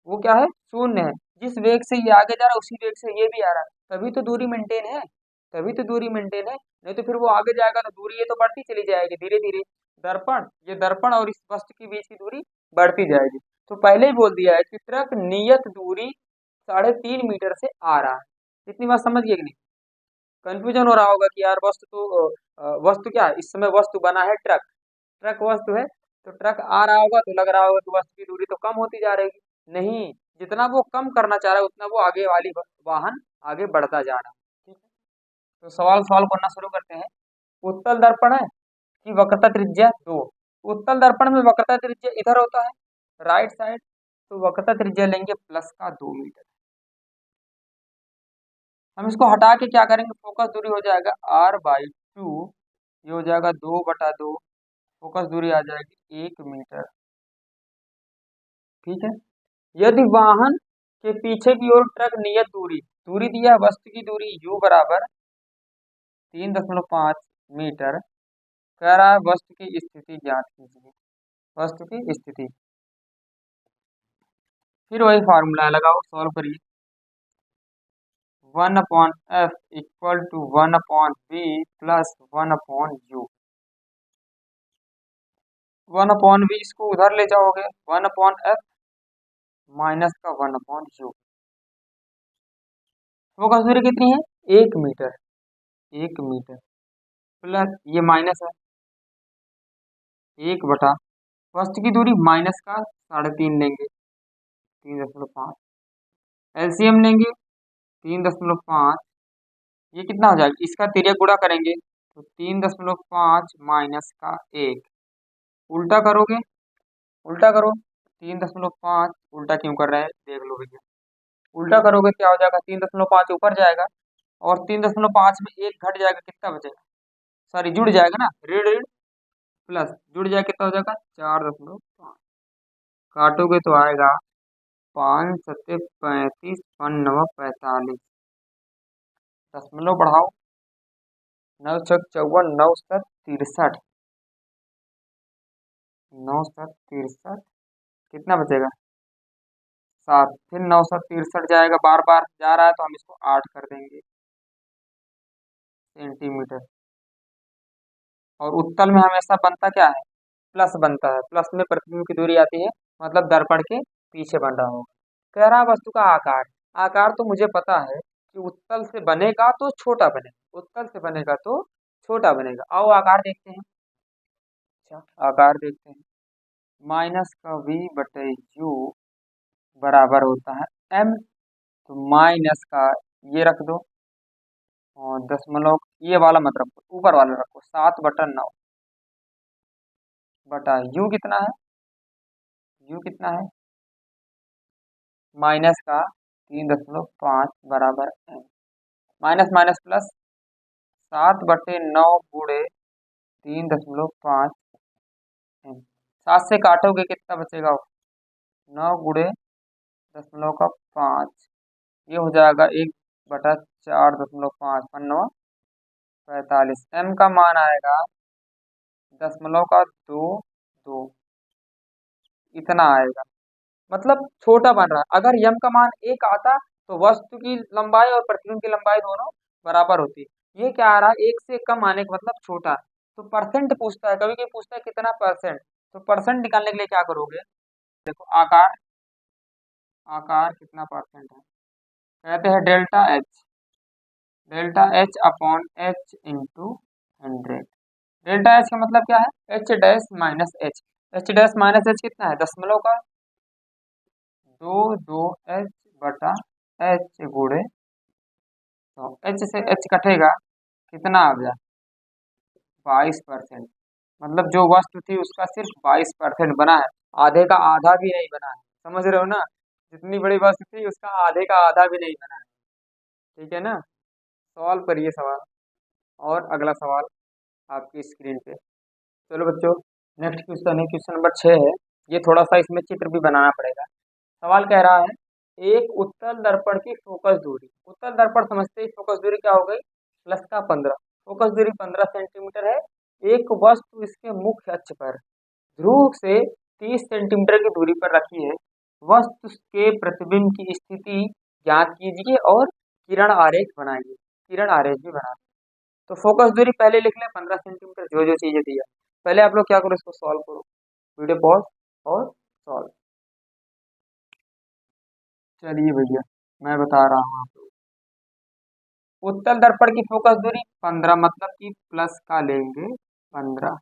वो क्या है? शून्य है। जिस वेग से ये आगे जा रहा है, उसी वेग से ये भी आ रहा है, तभी तो दूरी मेंटेन है, तभी तो दूरी मेंटेन है। नहीं तो फिर वो आगे जाएगा तो दूरी ये तो बढ़ती चली जाएगी धीरे धीरे। दर्पण, ये दर्पण और इस वस्तु के बीच की दूरी बढ़ती जाएगी। तो पहले ही बोल दिया है कि ट्रक नियत दूरी 3.5 मीटर से आ रहा है। इतनी बात समझ गए कि नहीं? कंफ्यूजन हो रहा होगा कि यार वस्तु तो वस्तु क्या है, इस समय वस्तु बना है ट्रक, ट्रक वस्तु है, तो ट्रक आ रहा होगा तो लग रहा होगा कि वस्तु की दूरी तो कम होती जा रही है। नहीं, जितना वो कम करना चाह रहा है, उतना वो आगे वाली वाहन आगे बढ़ता जा रहा है। ठीक है, तो सवाल सवाल करना शुरू करते हैं। उत्तल दर्पण है कि वक्रता त्रिज्या 2? उत्तल दर्पण में वक्रता त्रिज्या इधर होता है, राइट साइड, तो वक्रता त्रिज्या लेंगे प्लस का 2 मीटर। हम इसको हटा के क्या करेंगे, फोकस दूरी हो जाएगा r/2, ये हो जाएगा 2/2, फोकस दूरी आ जाएगी 1 मीटर। ठीक है, यदि वाहन के पीछे की ओर ट्रक नियत दूरी, दूरी दिया वस्तु की दूरी u बराबर 3.5 मीटर, कह रहा है वस्तु की स्थिति ज्ञात कीजिए, वस्तु की स्थिति। फिर वही फार्मूला लगाओ, सॉल्व करिए। 1/f equal to 1/v plus 1/u। 1/v इसको उधर ले जाओगे, 1/f माइनस का 1/u। फोकस दूरी कितनी है? 1 मीटर, 1 मीटर प्लस ये माइनस है 1/, वस्तु की दूरी माइनस का 3.5 लेंगे, 3.5, एलसीएम लेंगे 3.5, ये कितना हो जाएगा? इसका तिर्यक गुणा करेंगे तो 3.5 माइनस का 1, उल्टा करोगे, उल्टा करो, 3.5 उल्टा क्यों कर रहे हैं देख लो भैया। उल्टा करोगे क्या हो जाएगा? 3.5 ऊपर जाएगा, और 3.5 में एक घट जाएगा, कितना बचेगा? सॉरी, जुड़ जाएगा ना, ऋण ऋण प्लस जुड़ जाएगा, कितना हो जाएगा? 4.5, काटोगे तो आएगा 5×7=35, 5×9=45, दशमलव बढ़ाओ, 9×6=54, 9×7=63, 9×7=63, कितना बचेगा? 7। फिर 963 जाएगा, बार बार जा रहा है तो हम इसको 8 कर देंगे सेंटीमीटर। और उत्तल में हमेशा बनता क्या है? प्लस बनता है, प्लस में प्रतिबिंब की दूरी आती है, मतलब दर्पण के पीछे बन रहा होगा। कह रहा वस्तु का आकार, आकार तो मुझे पता है कि उत्तल से बनेगा तो छोटा बनेगा, उत्तल से बनेगा तो छोटा बनेगा। आओ आकार देखते हैं। अच्छा, आकार देखते हैं। माइनस का v/u बराबर होता है m, तो माइनस का ये रख दो, और दशमलव ये वाला मत रखो, ऊपर वाला रखो, 7/9 बटा u कितना है? u कितना है? माइनस का 3.5 बराबर m, माइनस माइनस प्लस, 7/9 गुणे 3.5 m, 7 से काटोगे कितना बचेगा? 9 गुणे 0.5, ये हो जाएगा 1/4.5, 5×9=45, m का मान आएगा 0.22, इतना आएगा। मतलब छोटा बन रहा है। अगर यम का मान 1 आता तो वस्तु की लंबाई और प्रतिबिंब की लंबाई दोनों बराबर होती। ये क्या आ रहा है? 1 से कम आने का मतलब छोटा। तो परसेंट पूछता है, कभी कभी पूछता है कितना परसेंट, तो परसेंट निकालने के लिए क्या करोगे? देखो आकार आकार कितना परसेंट है? कहते हैं delta H upon H into 100। Delta H का मतलब क्या है? H dash minus H. H dash minus H कितना है? दशमलव का 2 एच बटा एच गुणे, तो एच से एच कटेगा, कितना आ गया? 22%। मतलब जो वस्तु थी उसका सिर्फ 22% बना है, आधे का आधा भी नहीं बना है। समझ रहे हो ना? जितनी बड़ी वस्तु थी उसका आधे का आधा भी नहीं बना है। ठीक है ना? सॉल्व करिए सवाल। और अगला सवाल आपकी स्क्रीन पे। चलो बच्चों, नेक्स्ट क्वेश्चन है, क्वेश्चन नंबर 6 है। ये थोड़ा सा इसमें चित्र भी बनाना पड़ेगा। सवाल कह रहा है एक उत्तल दर्पण की फोकस दूरी। उत्तल दर्पण समझते ही फोकस दूरी क्या हो गई? प्लस का 15। फोकस दूरी 15 सेंटीमीटर है। एक वस्तु इसके मुख्य अक्ष पर ध्रुव से 30 सेंटीमीटर की दूरी पर रखी है। वस्तु के प्रतिबिंब की स्थिति ज्ञात कीजिए और किरण आरेख बनाइए। किरण आरेख भी बना। तो फोकस दूरी पहले लिख लें 15 सेंटीमीटर, जो जो चीजें दी है। पहले आप लोग क्या करो, इसको सॉल्व करो। वीडियो पॉज और सॉल्व। चलिए भैया, मैं बता रहा हूँ आपको। उत्तल दर्पण की फोकस दूरी 15, मतलब कि प्लस का लेंगे 15।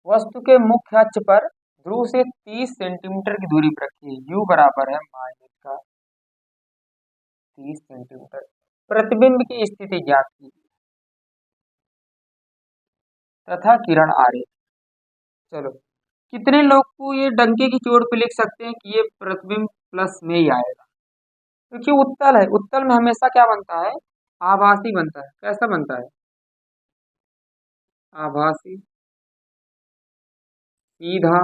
वस्तु के मुख्य अक्ष पर ध्रुव से 30 सेंटीमीटर की दूरी पर रखिए। U बराबर है माइनस का 30 सेंटीमीटर। प्रतिबिंब की स्थिति ज्ञात कीजिए तथा किरण आरेख। चलो, कितने लोग को ये डंके की चोट पे लिख सकते हैं कि ये प्रतिबिंब प्लस में ही आएगा? क्योंकि उत्तल है, उत्तल में हमेशा क्या बनता है? आभासी बनता है। कैसा बनता है? आभासी, सीधा,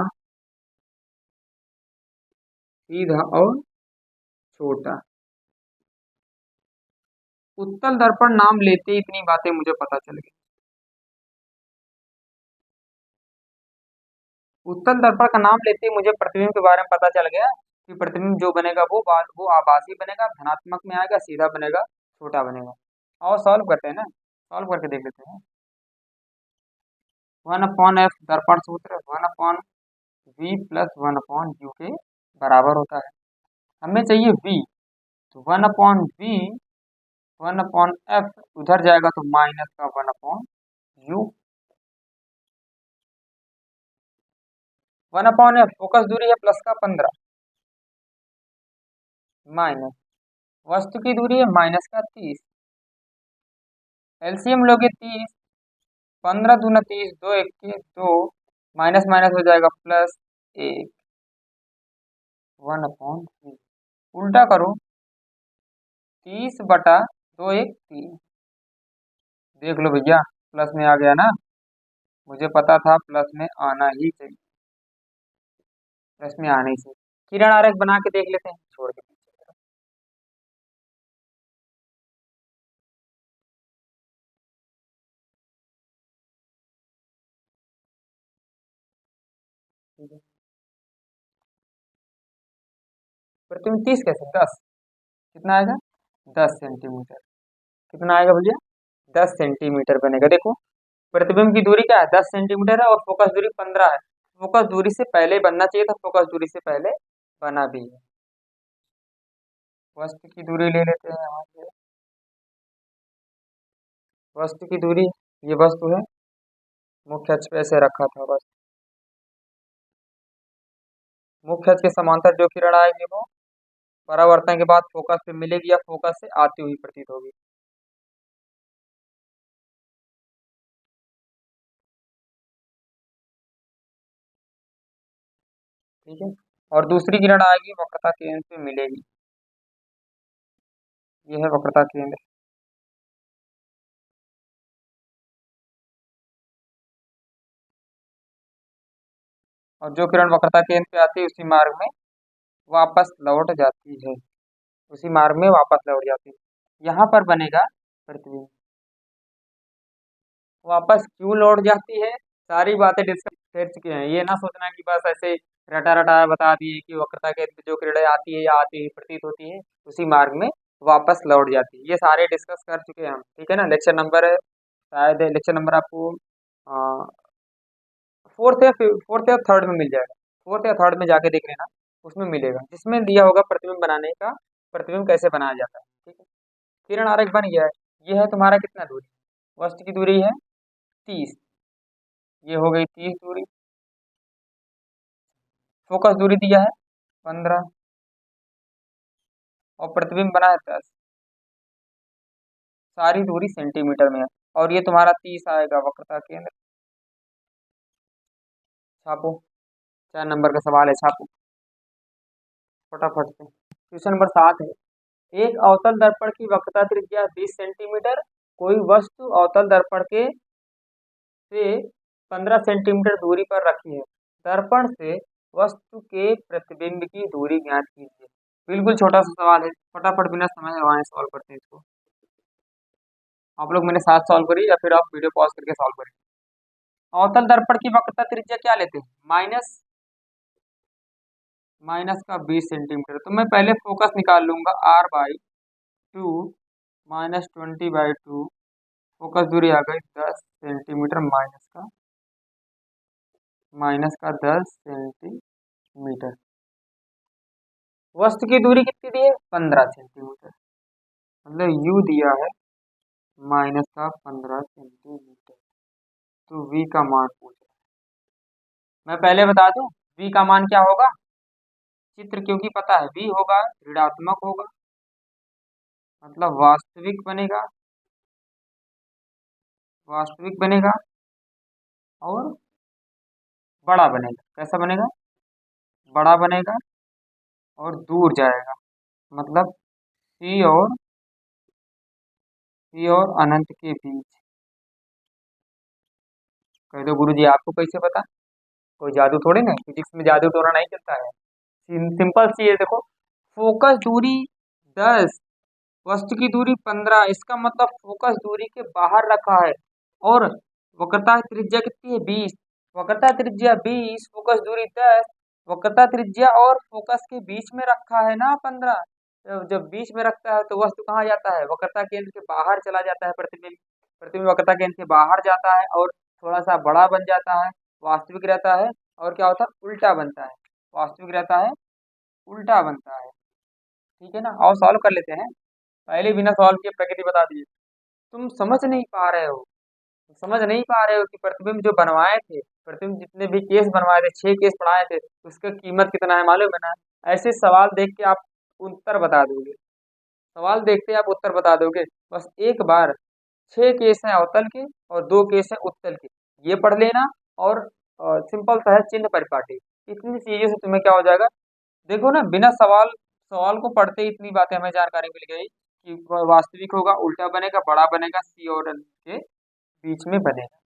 सीधा और छोटा। उत्तल दर्पण नाम लेते ही इतनी बातें मुझे पता चल गई। उत्तल दर्पण का नाम लेते ही मुझे प्रतिबिंब के बारे में पता चल गया कि प्रतिबिंब जो बनेगा वो आभासी बनेगा, धनात्मक में आएगा, सीधा बनेगा, छोटा बनेगा। और सॉल्व करते हैं ना, सॉल्व करके देख लेते हैं। 1/f दर्पण सूत्र 1/v प्लस 1/u के बराबर होता है। हमें चाहिए v, तो 1/v 1/f उधर जाएगा तो माइनस का 1/u। 1/f फोकस दूरी है प्लस का 15, माइनस वस्तु की दूरी है माइनस का 30। एलसीएम लोगे 30, 15 दूना 30, 2 1 2, माइनस माइनस हो जाएगा प्लस 1। 1/3 उल्टा करो, 30/2 1 3। देख लो भैया, प्लस में आ गया ना। मुझे पता था प्लस में आना ही चाहिए, प्लस में आने ही चाहिए। किरण आरेख बना के देख लेते हैं, छोड़ के पीछे। ठीक है, प्रतिबिंब 30 कैसे? 10, कितना आएगा? 10 सेंटीमीटर। कितना आएगा भैया? 10 सेंटीमीटर बनेगा। देखो, प्रतिबिंब की दूरी क्या है? 10 सेंटीमीटर है और फोकस दूरी 15 है। फोकस दूरी से पहले बनना चाहिए था, फोकस दूरी से पहले बना भी है। वस्तु की दूरी ले लेते हैं यहाँ से। वस्तु की दूरी, ये वस्तु है, मुख्य अक्ष पे ऐसे रखा था बस। मुख्य अक्ष के समांतर जो किरण आएगी वो परावर्तन के बाद फोकस पे मिलेगी या फोकस से आती हुई प्रतीत होगी। ठीक है, और दूसरी किरण आएगी वक्रता केंद्र पे मिलेगी। ये है वक्रता केंद्र। और जो किरण वक्रता केंद्र पे आती है उसी मार्ग में वापस लौट जाती है, उसी मार्ग में वापस लौट जाती है। यहाँ पर बनेगा प्रतिबिंब। वापस क्यों लौट जाती है, सारी बातें डिस्कस कर चुके हैं। ये ना सोचना कि बस ऐसे रटा रटा बता दिए कि वक्रता केंद्र पे जो किरणें आती है या आती हुई प्रतीत होती है उसी मार्ग में वापस लौट जाती है। ये सारे डिस्कस कर चुके हैं हम। ठीक है ना? लेक्चर नंबर है शायद, लेक्चर नंबर आपको फोर्थ या थर्ड में मिल जाएगा। फोर्थ या थर्ड में जाके देख लेना, उसमें मिलेगा, जिसमें दिया होगा प्रतिबिंब बनाने का, प्रतिबिंब कैसे बनाया जाता है। ठीक है, किरण आरेख बन गया है। ये है तुम्हारा कितना दूरी, वस्तु की दूरी है 30, ये हो गई 30 दूरी। फोकस दूरी दिया है 15 और प्रतिबिंब बना है 10, सारी दूरी सेंटीमीटर में है। और ये तुम्हारा 30 आएगा वक्रता केंद्र। छापो, 4 नंबर का सवाल है, छापो फटाफट से। क्वेश्चन नंबर 7 है, एक अवतल दर्पण की वक्रता त्रिज्या 20 सेंटीमीटर, कोई वस्तु अवतल दर्पण के से 15 सेंटीमीटर दूरी पर रखी है, दर्पण से वस्तु के प्रतिबिंब की दूरी ज्ञात कीजिए। बिल्कुल छोटा सा सवाल है, फटाफट बिना समय गवाए सॉल्व करते हैं इसको। आप लोग मेरे साथ सॉल्व करिए या फिर आप वीडियो पॉज करके सॉल्व करिए। अवतल दर्पण की वक्रता त्रिज्या क्या लेते हैं, माइनस माइनस का 20 सेंटीमीटर। तो मैं पहले फोकस निकाल लूंगा r/2 माइनस 20/2, फोकस दूरी आ गई 10 सेंटीमीटर, माइनस का 10 सेंटीमीटर। वस्तु की दूरी कितनी दी है, 15 सेंटीमीटर, मतलब u दिया है माइनस का 15 सेंटीमीटर। तो v का मान पूछ रहा है। मैं पहले बता दूं v का मान क्या होगा, चित्र क्योंकि पता है v होगा ऋणात्मक होगा, मतलब वास्तविक बनेगा और बड़ा बनेगा। कैसा बनेगा, बड़ा बनेगा और दूर जाएगा, मतलब सी और अनंत के बीच। कह दो गुरु जी आपको कैसे पता, कोई जादू थोड़े ना, फिजिक्स में जादू टोना नहीं चलता है। सिंपल सी है, देखो फोकस दूरी 10, वस्तु की दूरी 15, इसका मतलब फोकस दूरी के बाहर रखा है। और वक्रता त्रिज्या कितनी है, 20, वक्रता त्रिज्या 20, फोकस दूरी 10, वक्रता त्रिज्या और फोकस के बीच में रखा है ना 15। जब बीच में रखता है तो वस्तु कहाँ जाता है, वक्रता केंद्र के बाहर चला जाता है, प्रतिबिंब प्रतिबिंब वक्रता केंद्र के बाहर जाता है और थोड़ा सा बड़ा बन जाता है, वास्तविक रहता है। और क्या होता है, उल्टा बनता है, वास्तविक रहता है उल्टा बनता है। ठीक है ना, और सॉल्व कर लेते हैं। पहले बिना सॉल्व किए प्रकृति बता दिए, तुम समझ नहीं पा रहे हो, समझ नहीं पा रहे हो कि प्रतिबिंब जो बनवाए थे, प्रतिबिंब जितने भी केस बनवाए थे, 6 केस पढ़ाए थे, उसका कीमत कितना है मालूम है ना। ऐसे सवाल देख के आप उत्तर बता दोगे, सवाल देखते आप उत्तर बता दोगे, बस एक बार। 6 केस हैं अवतल के और 2 केस हैं उत्तल के, ये पढ़ लेना। और सिंपल सा है चिन्ह परिपाटी, इतनी चीजों से तुम्हें क्या हो जाएगा। देखो ना, बिना सवाल सवाल को पढ़ते ही इतनी बातें हमें जानकारी मिल गई कि वास्तविक होगा, उल्टा बनेगा, बड़ा बनेगा, सी और एन के बीच में बनेगा।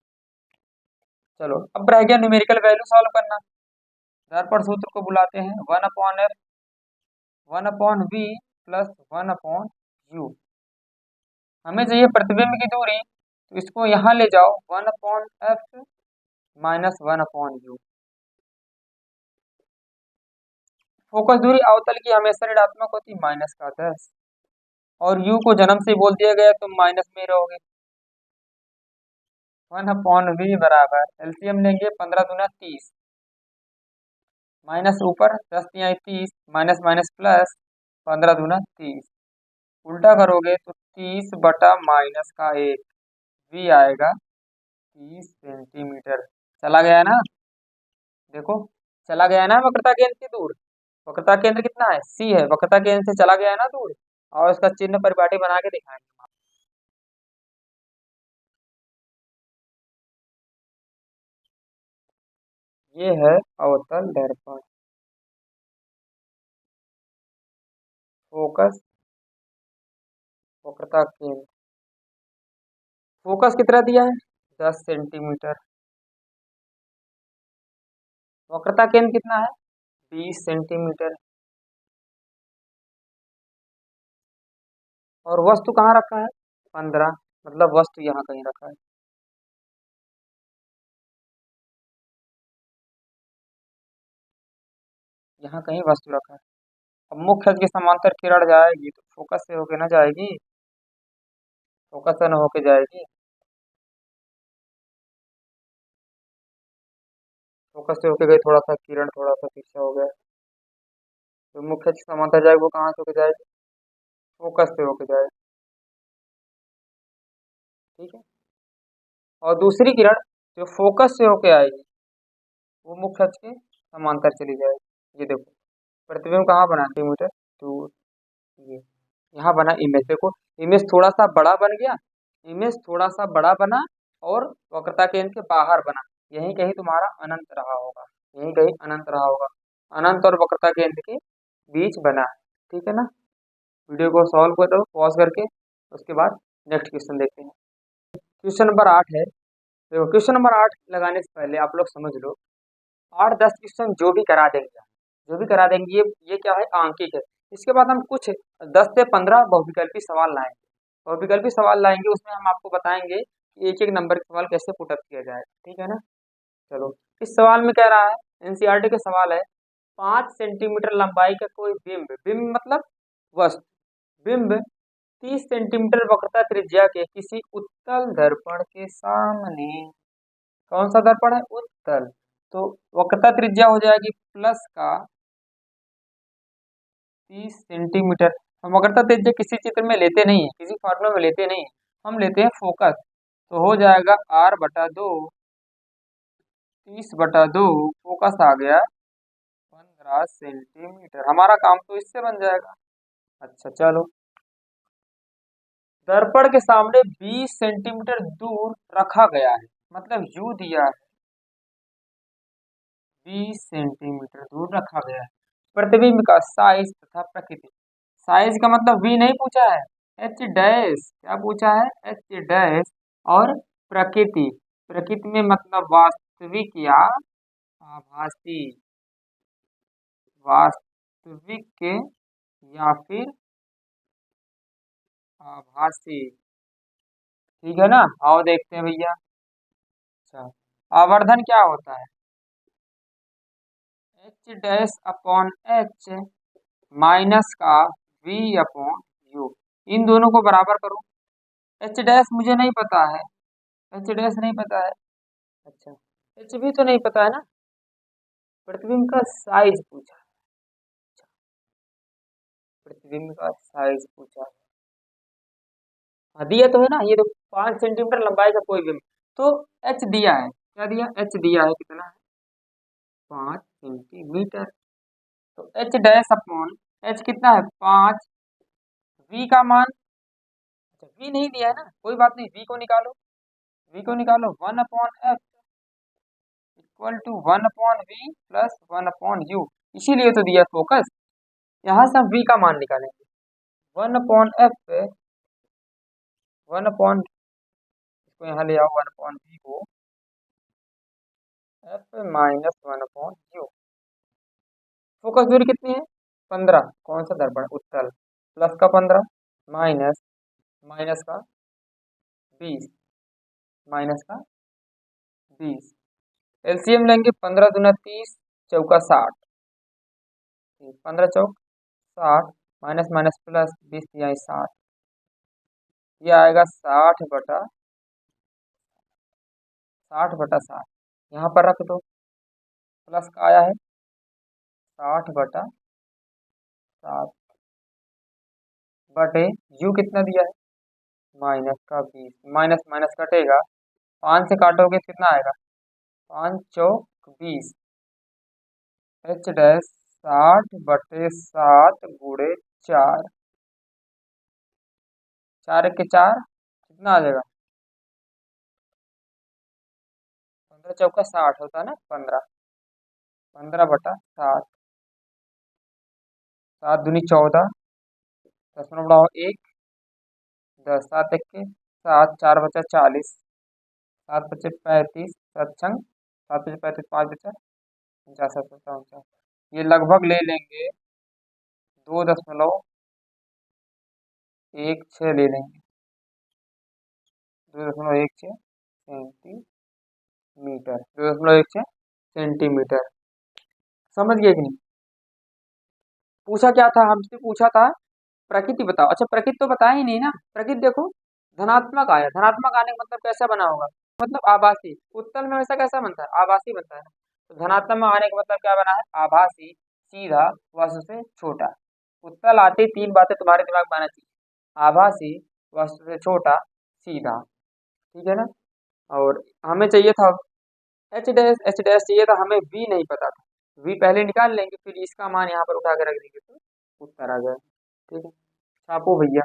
चलो अब रह गया न्यूमेरिकल वैल्यू सॉल्व करना। दर्पण सूत्र को बुलाते हैं 1/f 1/v प्लस 1/u। हमें चाहिए प्रतिबिंब की दूरी, तो इसको यहाँ ले जाओ 1/f माइनस 1/u। फोकस दूरी अवतल की हमेशा ऋणात्मक होती, माइनस का 10, और u को जन्म से बोल दिया गया, तुम माइनस में रहोगे। 1/v बराबर एलसीएम लेंगे, 15×30, माइनस ऊपर 10×30, माइनस माइनस प्लस, 15×30, उल्टा करोगे तो 30/-1 v आएगा 30 सेंटीमीटर। चला गया ना, देखो चला गया ना, वक्रता केंद्र से दूर। वक्रता केंद्र कितना है, c है, वक्रता केंद्र से चला गया है ना दूर, और उसका चिन्ह परिपाटी बना के दिखाएंगे। ये है अवतल दर्पण, फोकस वक्रता केंद्र, फोकस कितना दिया है 10 सेंटीमीटर, वक्रता केंद्र कितना है 20 सेंटीमीटर, और वस्तु कहाँ रखा है 15, मतलब वस्तु यहाँ कहीं रखा है। यहाँ कहीं वस्तु रखा है। अब मुख्य अक्ष के समांतर किरण जाएगी तो फोकस से होके ना जाएगी, फोकस से न होके जाएगी, फोकस से होके गई, थोड़ा सा किरण थोड़ा सा पीछे हो गया। तो मुख्य अक्ष समांतर जाएगी, वो कहाँ से होके जाएगी? फोकस से होके जाएगी। ठीक है। और दूसरी किरण जो फोकस से होके आएगी वो मुख्य अक्ष के समांतर चली जाएगी। ये देखो प्रतिबिंब कहाँ बना सेंटीमीटर दूर, ये यहाँ बना इमेज। देखो इमेज थोड़ा सा बड़ा बन गया, इमेज थोड़ा सा बड़ा बना और वक्रता केंद्र के बाहर बना। यहीं कहीं तुम्हारा अनंत रहा होगा, यहीं कहीं अनंत रहा होगा। अनंत और वक्रता केंद्र के बीच बना है। ठीक है ना। वीडियो को सॉल्व करो पॉज करके, उसके बाद नेक्स्ट क्वेश्चन देखते हैं। क्वेश्चन नंबर 8 है। देखो क्वेश्चन नंबर 8 लगाने से पहले आप लोग समझ लो, 8-10 क्वेश्चन जो भी करा देंगे, जो भी करा देंगे, ये क्या है, आंकिक है। इसके बाद हम कुछ 10 से 15 बहुविकल्पी सवाल लाएंगे। बहुविकल्पी सवाल लाएंगे, उसमें हम आपको बताएंगे कि एक एक नंबर के सवाल कैसे पुटअप किया जाए। ठीक है ना। चलो इस सवाल में कह रहा है, एनसीईआरटी का सवाल है, 5 सेंटीमीटर लंबाई का कोई बिंब, बिंब मतलब वस्तु, बिंब 30 सेंटीमीटर वक्रता त्रिज्या के किसी उत्तल दर्पण के सामने, कौन सा दर्पण है, उत्तल, तो वक्रता त्रिज्या हो जाएगी प्लस का 30 सेंटीमीटर। हम वक्रता त्रिज्या किसी चित्र में लेते नहीं है, किसी फॉर्मूला में लेते नहीं है, हम लेते हैं फोकस। तो हो जाएगा R/2, 30/2, फोकस आ गया 15 सेंटीमीटर। हमारा काम तो इससे बन जाएगा। अच्छा चलो, दर्पण के सामने 20 सेंटीमीटर दूर रखा गया है, मतलब यू दिया है, 20 सेंटीमीटर दूर रखा गया है। प्रतिबिंब का साइज तथा प्रकृति, साइज का मतलब वी नहीं पूछा है, एच डैश, क्या पूछा है, एच डैश। और प्रकृति, प्रकृति में मतलब वास्तविक या आभासी, वास्तविक या फिर आभासी। ठीक है ना। आओ देखते हैं भैया। अच्छा, आवर्धन क्या होता है, H dash upon H minus का वी अपॉन यू। इन दोनों को बराबर करो। एच डैश मुझे नहीं पता है, एच डैश नहीं पता है। अच्छा, एच भी तो नहीं पता है ना। प्रतिबिंब का साइज पूछा है, प्रतिबिंब का साइज पूछा है। हाँ दिया तो है ना, ये तो 5 सेंटीमीटर लंबाई का कोई बिंब, तो एच दिया है, क्या दिया, एच दिया है, कितना है, 5 सेंटीमीटर। तो एच डैश अपॉन एच कितना है, 5, वी का मान, अच्छा वी नहीं दिया है ना, कोई बात नहीं, वी को निकालो, वी को निकालो, 1/f equal to 1/v plus 1/u। इसीलिए तो दिया फोकस। यहाँ से हम v का मान निकालेंगे, 1/f, 1/, इसको यहाँ ले आओ, 1/v को f माइनस 1/u। फोकस दूरी कितनी है, 15, कौन सा दर्पण, उत्तल, प्लस का 15 माइनस, माइनस का 20, माइनस का 20, एलसीएम लेंगे, 15 दूना 30, चौका 60, 15 चौक 60, माइनस माइनस प्लस, 20×60, ये आएगा 60/60, यहाँ पर रख दो, प्लस का आया है 60/7 बटे यू कितना दिया है, माइनस का 20, माइनस माइनस कटेगा, 5 से काटोगे तो कितना आएगा, 5 चौक 20, एच डैश 60/7 गुणे 4, 4×4 कितना आ जाएगा, 15 चौका 60 होता है ना, 15, 15/7, 7 दूनी 14, 10 में बढ़ाओ 1, 10, 7 1 7, 4 बचा 40, 7 बचे 35, 7 छंग 7 बचे 35, 5 बचा 49, 7 बचा 49। ये लगभग ले लेंगे 2.16 ले लेंगे, 2.16 सेंटीमीटर, 2.16 सेंटीमीटर। समझ गए कि नहीं। पूछा क्या था, हमसे पूछा था प्रकृति बताओ। अच्छा प्रकृति तो बताया ही नहीं ना, प्रकृति देखो धनात्मक आया, धनात्मक आने का मतलब कैसा बना होगा, मतलब आभासी, उत्तल में हमेशा कैसा बनता है, आभासी बनता है ना। तो धनात्मक में आने का मतलब क्या बना है, आभासी, सीधा, वस्तु से छोटा। उत्तर आते ही तीन बातें तुम्हारे दिमाग में आना चाहिए, आभासी, वस्तु से छोटा, सीधा। ठीक है ना। और हमें चाहिए था एच डैश चाहिए था, हमें वी नहीं पता था। वी पहले निकाल लेंगे, फिर इसका मान यहाँ पर उठा के रख देंगे तो उत्तर आ जाएगा। ठीक है, छापो भैया,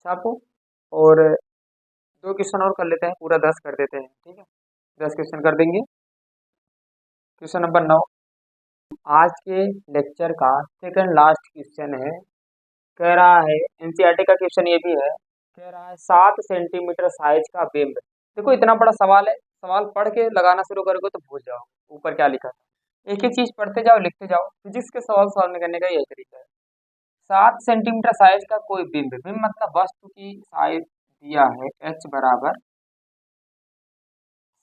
छापो। और दो क्वेश्चन और कर लेते हैं, पूरा 10 कर देते हैं। ठीक है, 10 क्वेश्चन कर देंगे। क्वेश्चन नंबर 9, आज के लेक्चर का सेकंड लास्ट क्वेश्चन है। कह रहा है, एनसीईआरटी का क्वेश्चन ये भी है। कह रहा है 7 सेंटीमीटर साइज का बिंब। देखो इतना बड़ा सवाल है, सवाल पढ़ के लगाना शुरू करोगे तो भूल जाओ ऊपर क्या लिखा था। एक एक चीज पढ़ते जाओ, लिखते जाओ। फिजिक्स के सवाल सॉल्व करने का यही तरीका है। 7 सेंटीमीटर साइज का कोई बिंब, बिंब मतलब वस्तु की साइज दिया है, एच बराबर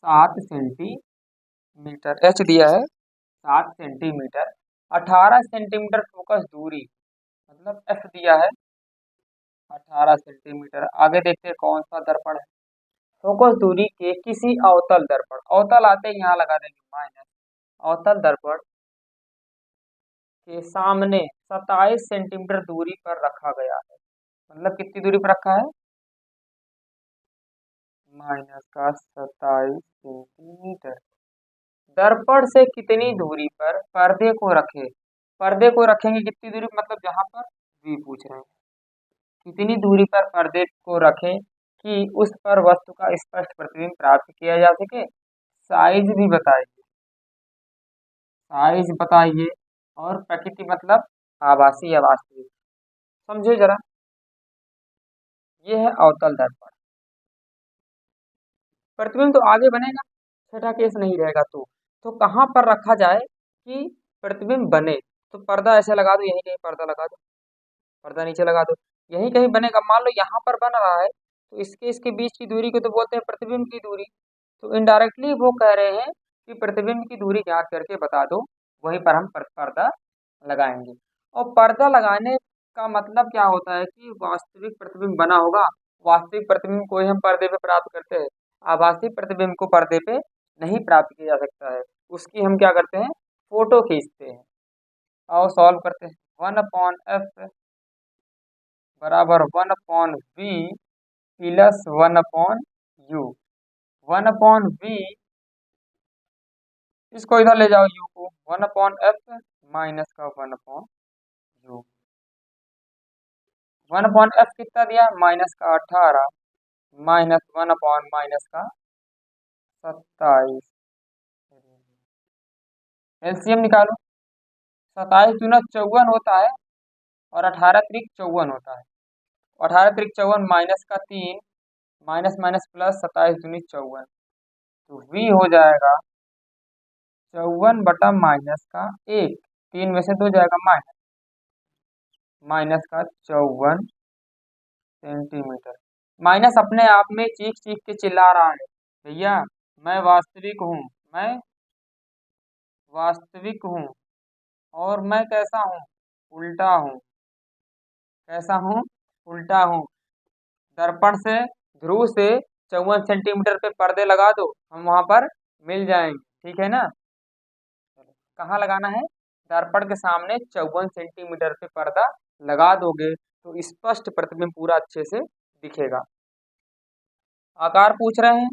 7 सेंटीमीटर, एच दिया है 7 सेंटीमीटर। 18 सेंटीमीटर फोकस दूरी, मतलब एफ दिया है 18 सेंटीमीटर। आगे देखते हैं कौन सा दर्पण है। फोकस दूरी के किसी अवतल दर्पण, अवतल आते ही यहाँ लगा देंगे माइनस, अवतल दर्पण के सामने 27 सेंटीमीटर दूरी पर रखा गया है। मतलब कितनी दूरी पर रखा है, माइनस का 27 सेंटीमीटर। दर्पण से कितनी दूरी पर पर्दे को रखे, पर्दे को रखेंगे कितनी दूरी, मतलब जहां पर वी पूछ रहे हैं, कितनी दूरी पर पर्दे को रखें कि उस पर वस्तु का स्पष्ट प्रतिबिंब प्राप्त किया जा सके। साइज भी बताइए, साइज बताइए। और प्रकृति मतलब आभासी या वास्तविक, समझे जरा। ये है अवतल दर्पण। प्रतिबिंब तो आगे बनेगा, छठा केस नहीं रहेगा। तो कहाँ पर रखा जाए कि प्रतिबिंब बने। तो पर्दा ऐसे लगा दो, यहीं कहीं पर्दा लगा दो, पर्दा नीचे लगा दो, यहीं कहीं बनेगा। मान लो यहाँ पर बन रहा है, तो इसके इसके बीच की दूरी को तो बोलते हैं प्रतिबिंब की दूरी। तो इनडायरेक्टली वो कह रहे हैं कि प्रतिबिंब की दूरी ज्ञात करके बता दो, वहीं पर हम पर्दा लगाएंगे। और पर्दा लगाने का मतलब क्या होता है कि वास्तविक प्रतिबिंब बना होगा। वास्तविक प्रतिबिंब को ही हम पर्दे पे प्राप्त करते हैं, आभासी प्रतिबिंब को पर्दे पे नहीं प्राप्त किया जा सकता है। उसकी हम क्या करते हैं, फोटो खींचते हैं। आओ सॉल्व करते हैं। 1/f बराबर 1/v प्लस 1/u। 1/v, इसको इधर ले जाओ u को, 1/f माइनस का 1/u। 1/f कितना दिया, माइनस का 18 माइनस 1/ माइनस का 27। एलसीएम निकालो। 27 दूना 54 होता है, और 18 त्रिक 54 होता है। 18 त्रिक 54 माइनस का 3, माइनस माइनस प्लस 27 दूनी 54। तो v हो जाएगा 54 बटा माइनस का 1, 3 में से 2 जाएगा माइनस, माइनस का 54 सेंटीमीटर। माइनस अपने आप में चीख चीख के चिल्ला रहा है, भैया मैं वास्तविक हूँ, मैं वास्तविक हूँ। और मैं कैसा हूँ, उल्टा हूँ। कैसा हूँ, उल्टा हूँ। दर्पण से, ध्रुव से 54 सेंटीमीटर पे पर्दे लगा दो, हम वहां पर मिल जाएंगे। ठीक है ना। कहाँ लगाना है, दर्पण के सामने 54 सेंटीमीटर पे पर्दा लगा दोगे तो स्पष्ट प्रतिबिंब पूरा अच्छे से दिखेगा। आकार पूछ रहे हैं,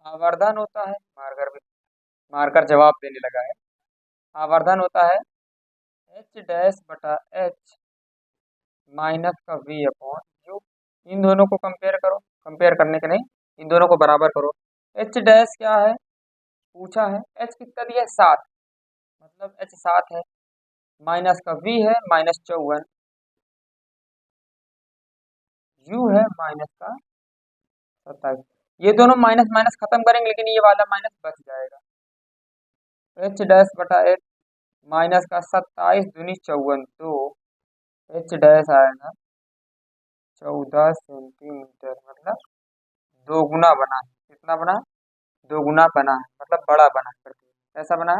आवर्धन होता है, मार्कर भी, मार्कर जवाब देने लगा है। आवर्धन होता है एच डैश बटा एच माइनस का वी अपॉन यू। इन दोनों को कंपेयर करो, कंपेयर करने के नहीं, इन दोनों को बराबर करो। एच डैश क्या है पूछा है, एच कितना दिया है 7, मतलब एच 7 है, माइनस का वी है -54, यू है माइनस का 27। ये दोनों माइनस माइनस खत्म करेंगे, लेकिन ये वाला माइनस बच जाएगा। एच डैश बटा एच माइनस का 27 दूनी 54, तो एच डैश आएगा 14 सेंटीमीटर, मतलब दो गुना बना है। कितना बना है, दो गुना बना है, मतलब बड़ा बना है प्रतिबिंब। कैसा बना है,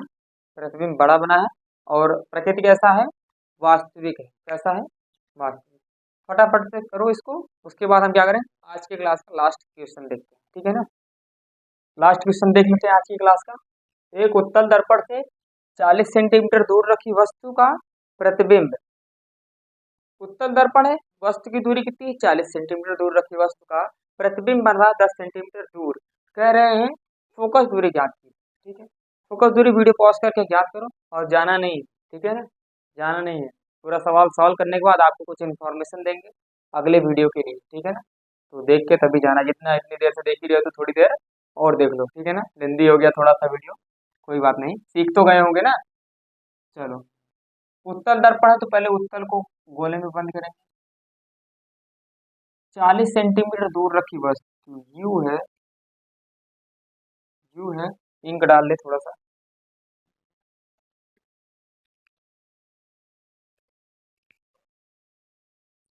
प्रतिबिंब बड़ा बना है। और प्रकृति कैसा है, वास्तविक है। कैसा है, वास्तविक। फटाफट से करो इसको, उसके बाद हम क्या करें, आज की क्लास का लास्ट क्वेश्चन देखते हैं। ठीक है ना, लास्ट क्वेश्चन देख लेते हैं आज की क्लास का। एक उत्तल दर्पण से 40 सेंटीमीटर दूर रखी वस्तु का प्रतिबिंब। उत्तल दर्पण है, वस्तु की दूरी कितनी है? 40 सेंटीमीटर दूर रखी वस्तु का प्रतिबिंब बन रहा है 10 सेंटीमीटर दूर। कह रहे हैं फोकस दूरी ज्ञात की। ठीक है, फोकस दूरी वीडियो पॉज करके ज्ञात करो और जाना नहीं, ठीक है ना, जाना नहीं है। पूरा सवाल सॉल्व करने के बाद आपको कुछ इन्फॉर्मेशन देंगे अगले वीडियो के लिए, ठीक है ना। तो देख के तभी जाना, जितना इतनी देर से देख ही रहे हो तो थोड़ी देर और देख लो, ठीक है ना। लेंदी हो गया थोड़ा सा वीडियो, कोई बात नहीं, सीख तो गए होंगे ना। चलो, उत्तल दर्पण है तो पहले उत्तल को गोले में बंद करेंगे। 40 सेंटीमीटर दूर रखी वस्तु यू है, इंक डाल दे थोड़ा सा।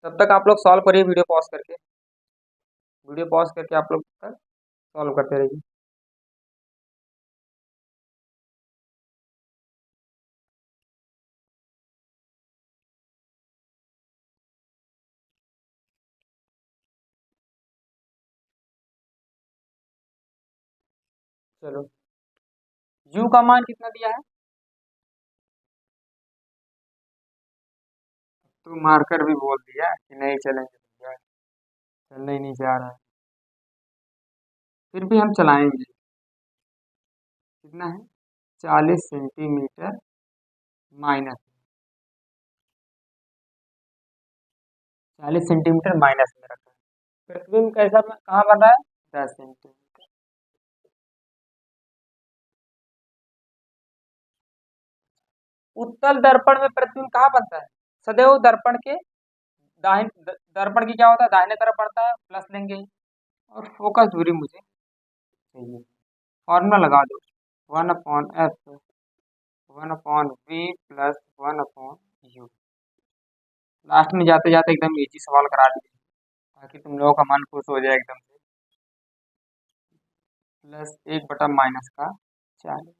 तब तक आप लोग सॉल्व करिए वीडियो पॉज करके, वीडियो पॉज करके आप लोग सॉल्व करते रहिए। चलो, यू का मान कितना दिया है? तो मार्कर भी बोल दिया कि नहीं चलेंगे भैया, चलने ही नहीं जा रहा है, फिर भी हम चलाएंगे। कितना है? 40 सेंटीमीटर माइनस, 40 सेंटीमीटर माइनस में रखा है। प्रतिबिंब कैसा कहाँ बन रहा है? 10 सेंटीमीटर। उत्तल दर्पण में प्रतिबिंब कहाँ बनता है? सदैव दर्पण के दर्पण की क्या होता है, दाहिने तरफ बढ़ता है, प्लस लेंगे। और फोकस दूरी मुझे चाहिए, फॉर्मूला लगा दो, 1/f 1/v plus 1/u। Last में जाते जाते एकदम इजी सवाल करा दिए ताकि तुम लोगों का मन खुश हो जाए एकदम से। प्लस 1/माइनस का 40,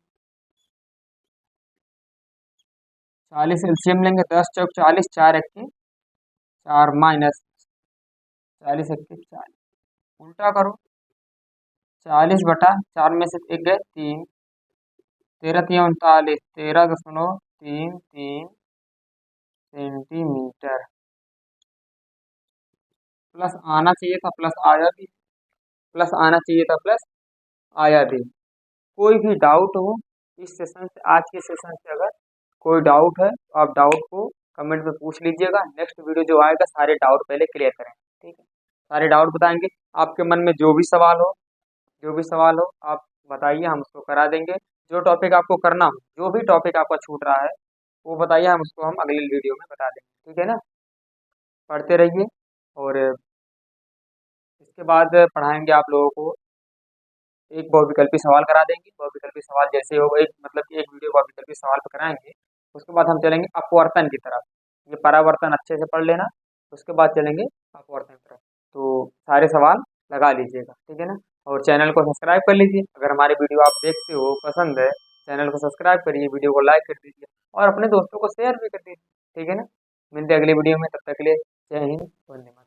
40 एलसीएम लेंगे, 10 × 4 = 40, 4 × 1 = 4 माइनस 40 × 1 = 40, उल्टा करो। 40/4 में से एक गए 3, 13×3 = 39, 13.33 सेंटीमीटर। प्लस आना चाहिए था, प्लस आया भी, प्लस आना चाहिए था, प्लस आया भी। कोई भी डाउट हो इस सेशन से, आज के सेशन से अगर कोई डाउट है तो आप डाउट को कमेंट में पूछ लीजिएगा। नेक्स्ट वीडियो जो आएगा सारे डाउट पहले क्लियर करें, ठीक है, सारे डाउट बताएंगे। आपके मन में जो भी सवाल हो, जो भी सवाल हो आप बताइए, हम उसको करा देंगे। जो टॉपिक आपको करना हो, जो भी टॉपिक आपका छूट रहा है वो बताइए, हम उसको हम अगले वीडियो में बता देंगे, ठीक है ना। पढ़ते रहिए। और इसके बाद पढ़ाएंगे आप लोगों को एक बहुविकल्पी सवाल करा देंगे। बहुविकल्पी सवाल जैसे हो, एक मतलब एक वीडियो बहुविकल्पी सवाल पे कराएंगे, उसके बाद हम चलेंगे अपवर्तन की तरफ। ये परावर्तन अच्छे से पढ़ लेना, उसके बाद चलेंगे अपवर्तन की तरफ। तो सारे सवाल लगा लीजिएगा, ठीक है ना। और चैनल को सब्सक्राइब कर लीजिए, अगर हमारे वीडियो आप देखते हो पसंद है, चैनल को सब्सक्राइब करिए, वीडियो को लाइक कर दीजिए और अपने दोस्तों को शेयर भी कर दीजिए, ठीक है ना। मिलते हैं अगली वीडियो में, तब तक के लिए जय हिंद, वंदे मातरम।